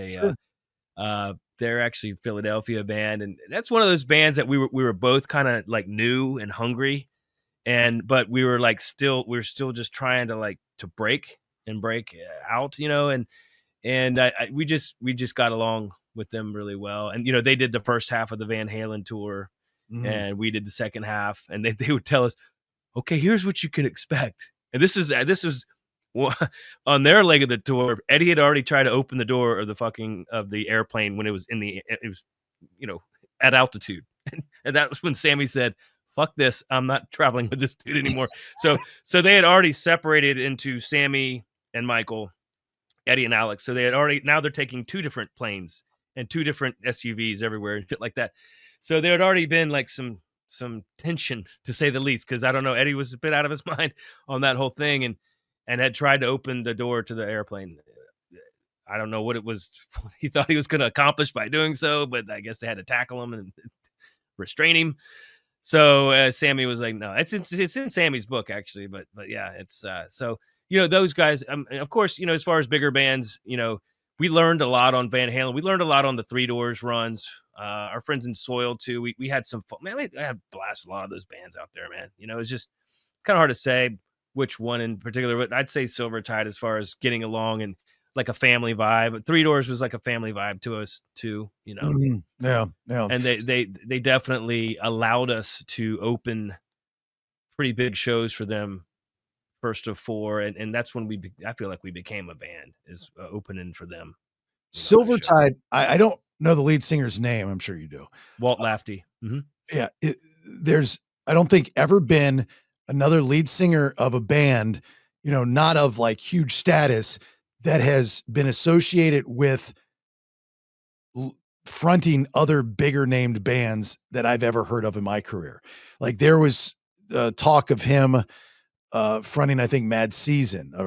They're actually a Philadelphia band. And that's one of those bands that we were both kind of like new and hungry. But we were like, we were still just trying to break out, and we just got along with them really well. And, they did the first half of the Van Halen tour and we did the second half, and they would tell us, okay, here's what you can expect. And this is on their leg of the tour. Eddie had already tried to open the door of the airplane when it was at altitude. And that was when Sammy said, fuck this. I'm not traveling with this dude anymore. So they had already separated into Sammy and Michael, Eddie and Alex. So they had already, now they're taking 2 different planes and 2 different SUVs everywhere and shit like that. So there had already been like some tension, to say the least, because I don't know, Eddie was a bit out of his mind on that whole thing and had tried to open the door to the airplane. I don't know what it was he thought he was going to accomplish by doing so, but I guess they had to tackle him and restrain him. So Sammy was like, no, it's in Sammy's book actually, but yeah, it's so, you know, those guys, of course, you know, as far as bigger bands, you know, we learned a lot on Van Halen. We learned a lot on the Three Doors runs. Our friends in Soil too. We had some fun. Man, I had blast a lot of those bands out there, man. You know, it's just kind of hard to say which one in particular, but I'd say Silvertide as far as getting along and like a family vibe. But Three Doors was like a family vibe to us too, you know. Yeah. And they definitely allowed us to open pretty big shows for them, first of 4, and that's when I feel like we became a band, is opening for them. Silvertide, I don't know the lead singer's name. I'm sure you do. Walt Lafty. Yeah. There's, I don't think ever been another lead singer of a band, you know, not of like huge status, that has been associated with fronting other bigger named bands that I've ever heard of in my career. Like there was talk of him fronting, I think, Mad Season, a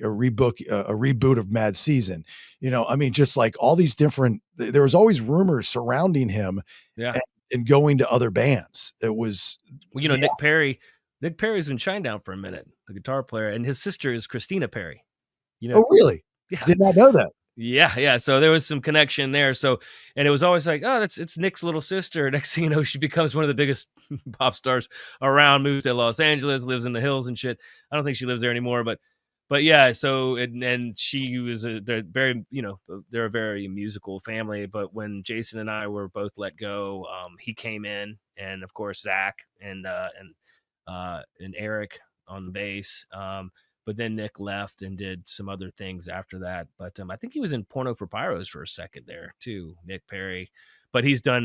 reboot of Mad Season. You know, I mean, just like all these different, there was always rumors surrounding him, Yeah. and going to other bands. It was, well, you know, Nick Perry's in Shinedown for a minute, the guitar player, and his sister is Christina Perry. You know, oh really? Yeah. Did not know that. Yeah. So there was some connection there. So, and it was always like, oh, it's Nick's little sister. Next thing you know, she becomes one of the biggest pop stars around, moved to Los Angeles, lives in the hills and shit. I don't think she lives there anymore, but yeah. So, and she was they're very, you know, they're a very musical family. But when Jason and I were both let go, he came in, and of course, Zach and Eric on the bass. But then Nick left and did some other things after that. But I think he was in Porno for Pyros for a second there too, Nick Perry. But he's got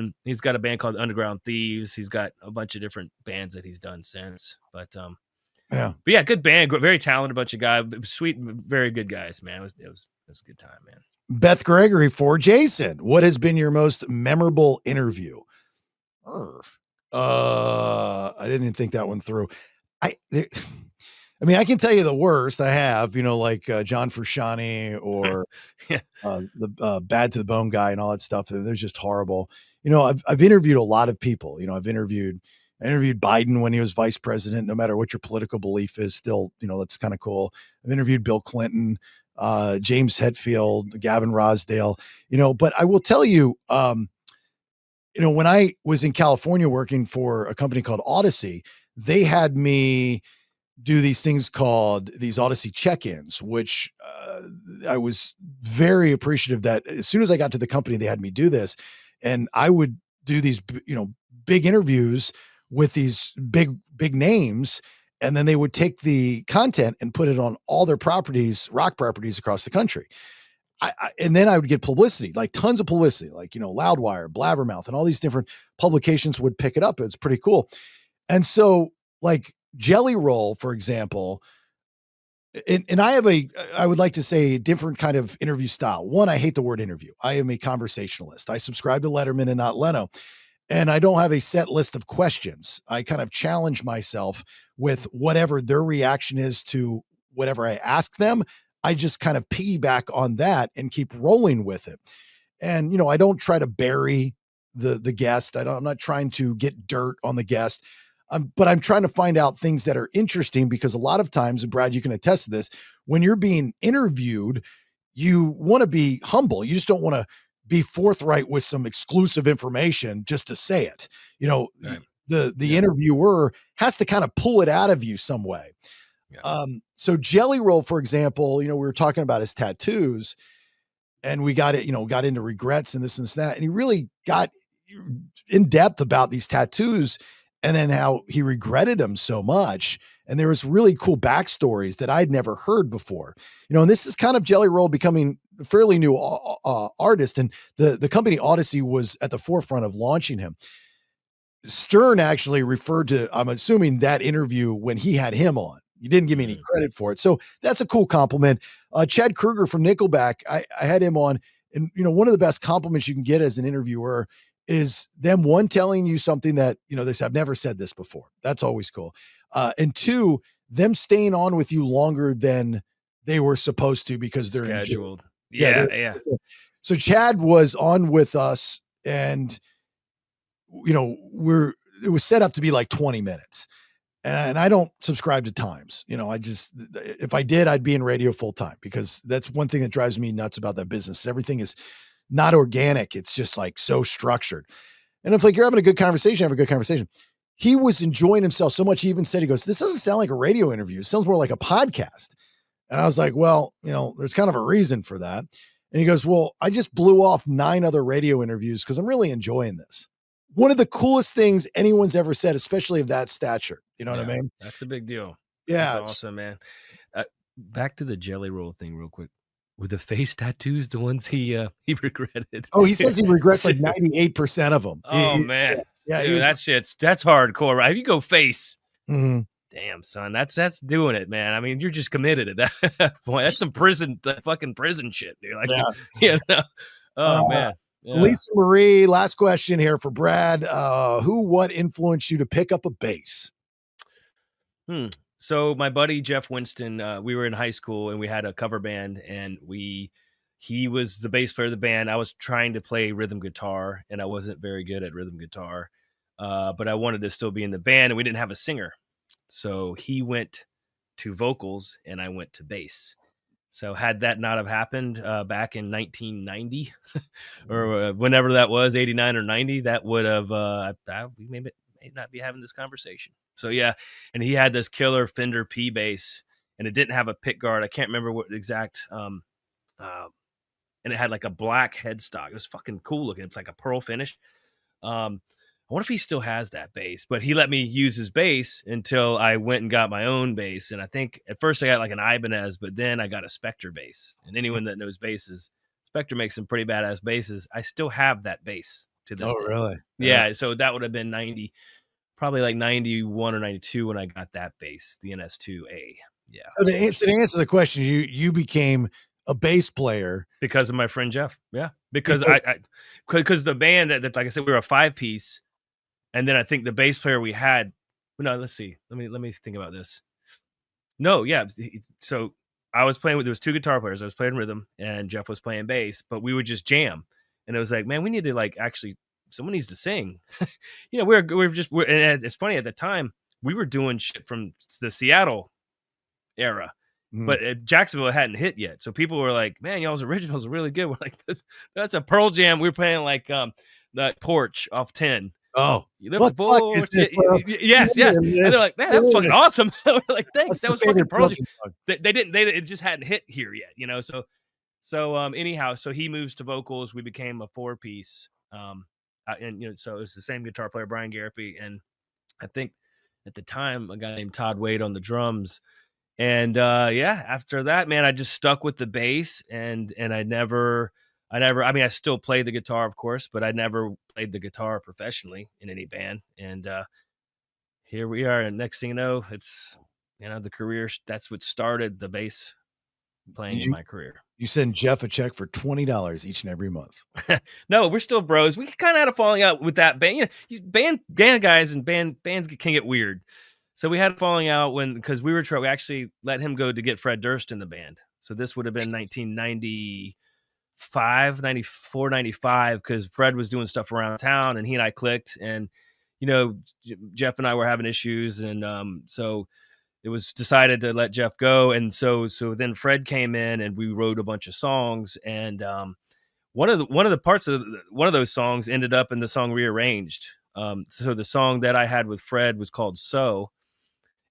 a band called Underground Thieves. He's got a bunch of different bands that he's done since. But yeah, good band, very talented bunch of guys, sweet, very good guys, man. It was a good time, man. Beth Gregory for Jason. What has been your most memorable interview? I didn't even think that one through. I mean, I can tell you the worst I have, you know, like John Frusciante or Yeah. The Bad to the Bone guy and all that stuff. They're just horrible. You know, I've interviewed a lot of people. You know, I interviewed Biden when he was vice president. No matter what your political belief is, still, you know, that's kind of cool. I've interviewed Bill Clinton, James Hetfield, Gavin Rossdale. You know, but I will tell you, you know, when I was in California working for a company called Odyssey, they had me do these things called these Odyssey check-ins, which I was very appreciative that as soon as I got to the company, they had me do this, and I would do these, you know, big interviews with these big names, and then they would take the content and put it on all their properties, rock properties across the country. And then I would get publicity, like tons of publicity, like, you know, Loudwire, Blabbermouth, and all these different publications would pick it up. It's pretty cool. And so, like, Jelly Roll, for example, and I would like to say a different kind of interview style. One, I hate the word interview. I am a conversationalist. I subscribe to Letterman and not Leno, and I don't have a set list of questions. I kind of challenge myself with whatever their reaction is to whatever I ask them. I just kind of piggyback on that and keep rolling with it. And, you know, I don't try to bury the guest. I'm not trying to get dirt on the guest. But I'm trying to find out things that are interesting, because a lot of times, and Brad, you can attest to this, when you're being interviewed, you want to be humble. You just don't want to be forthright with some exclusive information just to say it. You know, right. The interviewer has to kind of pull it out of you some way. Yeah. So Jelly Roll, for example, you know, we were talking about his tattoos, and we got into regrets and this and that. And he really got in depth about these tattoos, and then how he regretted them so much. And there was really cool backstories that I'd never heard before, you know, and this is kind of Jelly Roll becoming a fairly new artist. And the company Odyssey was at the forefront of launching him. Stern actually referred to, I'm assuming, that interview when he had him on. You didn't give me any credit for it. So that's a cool compliment. Chad Kruger from Nickelback, I had him on. And, one of the best compliments you can get as an interviewer is them, one, telling you something that, they say, I've never said this before. That's always cool. And two, them staying on with you longer than they were supposed to because they're scheduled. Yeah. So Chad was on with us, and it was set up to be like 20 minutes. And I don't subscribe to times. If I did, I'd be in radio full time, because that's one thing that drives me nuts about that business. Everything is not organic. It's just like so structured. And if like you're having a good conversation, have a good conversation. He was enjoying himself so much. He even said, he goes, this doesn't sound like a radio interview. It sounds more like a podcast. And I was like, well, there's kind of a reason for that. And he goes, well, I just blew off 9 other radio interviews because I'm really enjoying this. One of the coolest things anyone's ever said, especially of that stature. You know what I mean? That's a big deal. Yeah. That's awesome, man. Back to the Jelly Roll thing real quick. Were the face tattoos the ones he regretted? Oh, he says he regrets like 98% of them. Oh, man. Yeah. Dude, that's hardcore, right? If you go face, mm-hmm. Damn, son, that's doing it, man. I mean, you're just committed at that point. That's some fucking prison shit, dude. Like, oh man. Yeah. Lisa Marie, last question here for Brad. What influenced you to pick up a bass? So my buddy Jeff Winston, we were in high school and we had a cover band, and he was the bass player of the band. I was trying to play rhythm guitar, and I wasn't very good at rhythm guitar, but I wanted to still be in the band, and we didn't have a singer. So he went to vocals and I went to bass. So had that not have happened back in 1990 or whenever that was, 89 or 90, that would have, we may not be having this conversation. So yeah. And he had this killer Fender P bass, and it didn't have a pick guard. I can't remember what exact, and it had like a black headstock. It was fucking cool looking. It was like a pearl finish. I wonder if he still has that bass, but he let me use his bass until I went and got my own bass. And I think at first I got like an Ibanez, but then I got a Spectre bass. And anyone that knows basses, Spectre makes some pretty badass basses. I still have that bass to this day. Oh, really? Yeah. So that would have been 90, probably like 91 or 92 when I got that bass, the NS2A. Yeah. So to answer the question, you became a bass player because of my friend Jeff. Yeah. Because the band that, like I said, we were a 5-piece. And then I think the bass player we had, no, let's see. Let me think about this. No, yeah. So I was playing there was 2 guitar players. I was playing rhythm and Jeff was playing bass, but we would just jam. And it was like, man, we need to someone needs to sing. And it's funny, at the time we were doing shit from the Seattle era, but Jacksonville hadn't hit yet. So people were like, man, y'all's originals are really good. We're like, that's a Pearl Jam. We were playing like that Porch off 10. Oh, what the fuck is this? Yes. And they're like, man, that was fucking awesome. We're like, thanks. That was fucking Pearl Jam. It just hadn't hit here yet, So anyhow, so he moves to vocals. We became a 4-piece. And so it was the same guitar player, Brian Garapi, and I think at the time a guy named Todd Wade on the drums. And after that, man, I just stuck with the bass, and I mean, I still play the guitar, of course, but I never played the guitar professionally in any band. And here we are. And next thing you know, it's, the career. That's what started the bass playing in my career. You send Jeff a check for $20 each and every month. No, we're still bros. We kind of had a falling out with that band. Band guys and bands can get weird. So we had a falling out because we actually let him go to get Fred Durst in the band. So this would have been 1990. 94, 95, because Fred was doing stuff around town and he and I clicked, and Jeff and I were having issues, and so it was decided to let Jeff go. And so then Fred came in and we wrote a bunch of songs, and one of the parts of one of those songs ended up in the song Rearranged. So the song that I had with Fred was called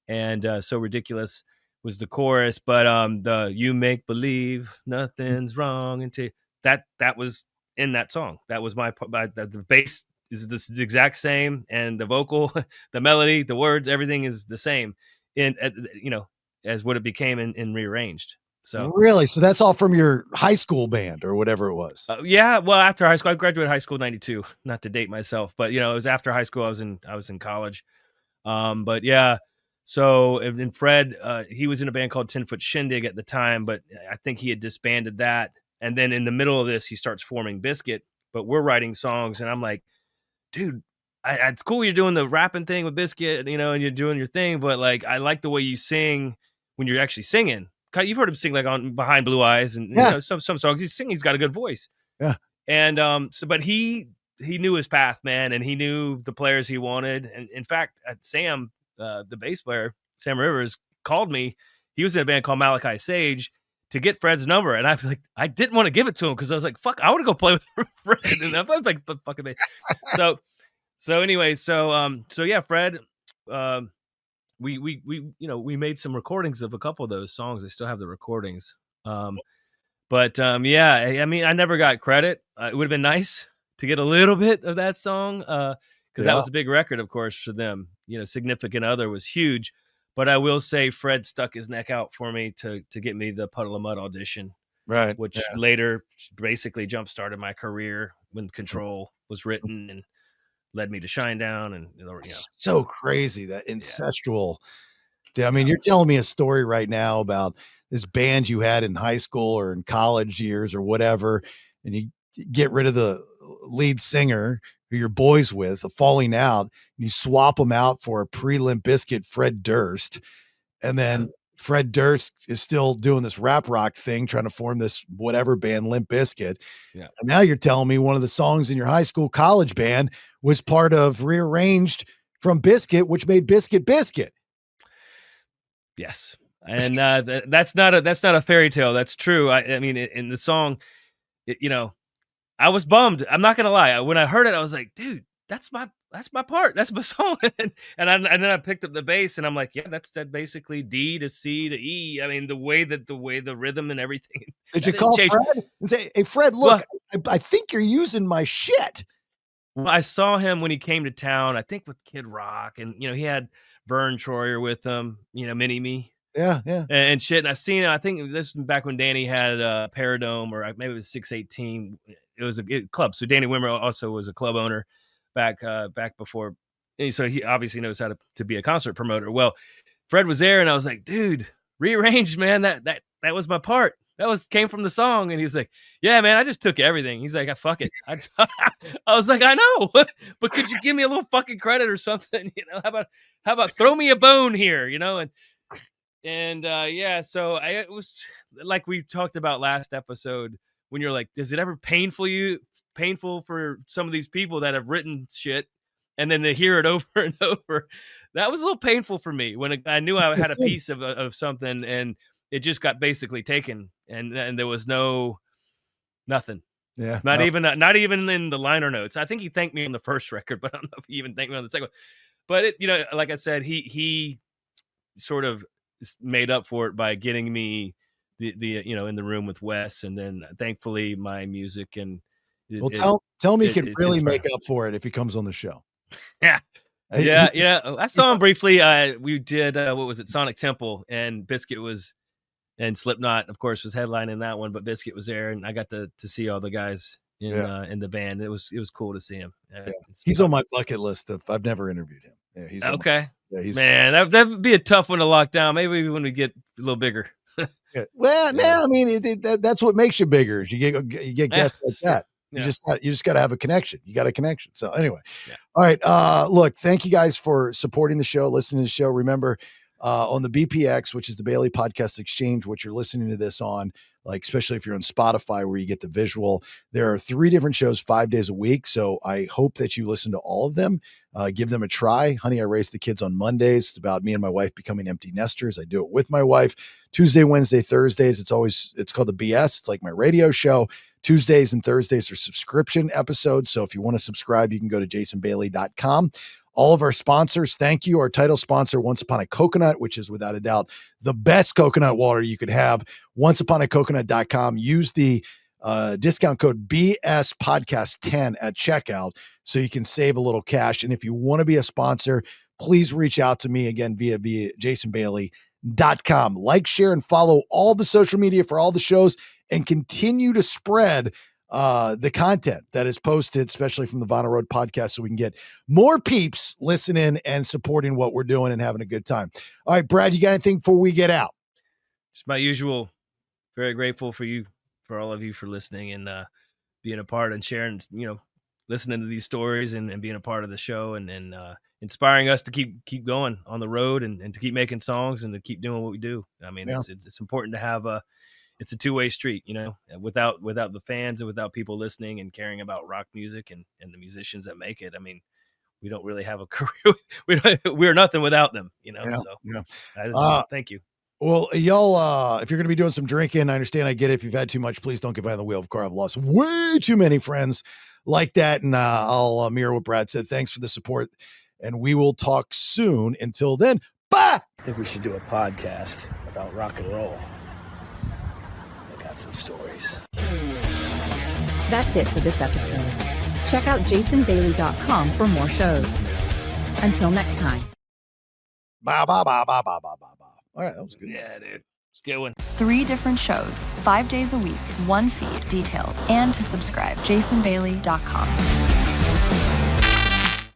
and So Ridiculous was the chorus, but the "You make believe nothing's wrong" until that was in that song. That was the bass is the exact same, and the vocal, the melody, the words, everything is the same as what it became in Rearranged. So really, so that's all from your high school band or whatever it was. yeah, well, after high school, I graduated high school in '92. Not to date myself, but it was after high school. I was in college. But yeah, so and Fred, he was in a band called 10-Foot Shindig at the time, but I think he had disbanded that. And then in the middle of this, he starts forming Biscuit, but we're writing songs, and I'm like, dude, it's cool you're doing the rapping thing with Biscuit, and you're doing your thing, but like, I like the way you sing when you're actually singing. You've heard him sing like on Behind Blue Eyes, and some songs he's got a good voice. Yeah. And but he knew his path, man, and he knew the players he wanted. And in fact, Sam, the bass player, Sam Rivers, called me. He was in a band called Malachi Sage to get Fred's number, and I didn't want to give it to him because I was like, "Fuck, I want to go play with Fred." And I was like, "Fucking bass." So anyway, so yeah, Fred. We made some recordings of a couple of those songs. I still have the recordings. But yeah, I mean, I never got credit. It would have been nice to get a little bit of that song, because that was a big record, of course, for them. Significant Other was huge. But I will say Fred stuck his neck out for me to get me the Puddle of Mud audition, Right. which later basically jump-started my career when Control was written and led me to Shinedown. And so crazy, that ancestral. I mean, you're telling me a story right now about this band you had in high school or in college years or whatever, and you get rid of the lead singer who you're boys with, a falling out, and you swap them out for a pre-Limp Bizkit Fred Durst, and then Fred Durst is still doing this rap rock thing, trying to form this whatever band, Limp Bizkit. Yeah. And now you're telling me one of the songs in your high school college band was part of Rearranged from Bizkit, which made Bizkit Bizkit. Yes. And that's not a fairy tale. That's true. I mean, in the song, I was bummed. I'm not gonna lie. When I heard it, I was like, dude, that's my part. That's my song. and then I picked up the bass, and I'm like, yeah, that's basically D to C to E. I mean, the way the rhythm and everything. Did you call Fred and say, "Hey, Fred, look, I think you're using my shit"? Well, I saw him when he came to town, I think with Kid Rock, and he had Vern Troyer with him, Mini Me. Yeah. And shit. And I seen it. I think this was back when Danny had Paradome, or maybe it was 618. It was a club. So Danny Wimmer also was a club owner back before. So he obviously knows how to be a concert promoter. Well, Fred was there, and I was like, dude, Rearranged, man. That was my part. That came from the song. And he was like, yeah, man, I just took everything. He's like, fuck it. I was like, I know, but could you give me a little fucking credit or something? How about throw me a bone here, And yeah, so it was like we talked about last episode, when you're like, is it ever painful for some of these people that have written shit and then they hear it over and over? That was a little painful for me when I knew I had a piece of something and it just got basically taken, and there was nothing. Yeah. Not even in the liner notes. I think he thanked me on the first record, but I don't know if he even thanked me on the second one. But it, like I said, he sort of made up for it by getting me the in the room with Wes, and then thankfully my music and tell me he can really make up for it if he comes on the show. Yeah. I saw him briefly. We did what was it, Sonic Temple, and Biscuit and Slipknot, of course, was headlining that one, but Biscuit was there, and I got to see all the guys in the band. It was cool to see him. He's on my bucket list. I've never interviewed him. Yeah, he's okay. Man, that would be a tough one to lock down. Maybe when we get a little bigger. Yeah. Well, no, I mean that's what makes you bigger. Is you get guests like that. You just got to have a connection. You got a connection. So anyway, all right. Look, thank you guys for supporting the show, listening to the show. Remember, on the BPX, which is the Bailey Podcast Exchange, what you're listening to this on, like, especially if you're on Spotify where you get the visual, there are 3 different shows 5 days a week. So I hope that you listen to all of them. Give them a try. Honey, I Raised the Kids on Mondays. It's about me and my wife becoming empty nesters. I do it with my wife. Tuesday, Wednesday, Thursdays. It's called the BS. It's like my radio show. Tuesdays and Thursdays are subscription episodes. So if you want to subscribe, you can go to jasonbailey.com. All of our sponsors, thank you. Our title sponsor, Once Upon a Coconut, which is without a doubt the best coconut water you could have. Onceuponacoconut.com. Use the discount code BS Podcast 10 at checkout so you can save a little cash. And if you want to be a sponsor, please reach out to me again via Jason Bailey uggghhh.com. Like, share, and follow all the social media for all the shows and continue to spread the content that is posted, especially from the Vinyl Road podcast, so we can get more peeps listening and supporting what we're doing and having a good time. All right, Brad, you got anything before we get out? Just my usual, very grateful for all of you for listening and being a part and sharing, listening to these stories and being a part of the show and inspiring us to keep going on the road and to keep making songs and to keep doing what we do. I mean, it's important to have it's a two-way street, without the fans and without people listening and caring about rock music and the musicians that make it. I mean, we don't really have a career. We're nothing without them, thank you. Well, y'all, if you're going to be doing some drinking, I understand, I get it. If you've had too much, please don't get behind the wheel of a car. I've lost way too many friends like that. And I'll mirror what Brad said. Thanks for the support. And we will talk soon. Until then, bye. I think we should do a podcast about rock and roll. I got some stories. That's it for this episode. Check out jasonbailey.com for more shows. Until next time. Bye, bye, bye, bye, bye, bye, bye, bye. All right, that was good. Yeah, dude. It's a good one. 3 different shows, 5 days a week, 1 feed, details, and to subscribe, jasonbailey.com.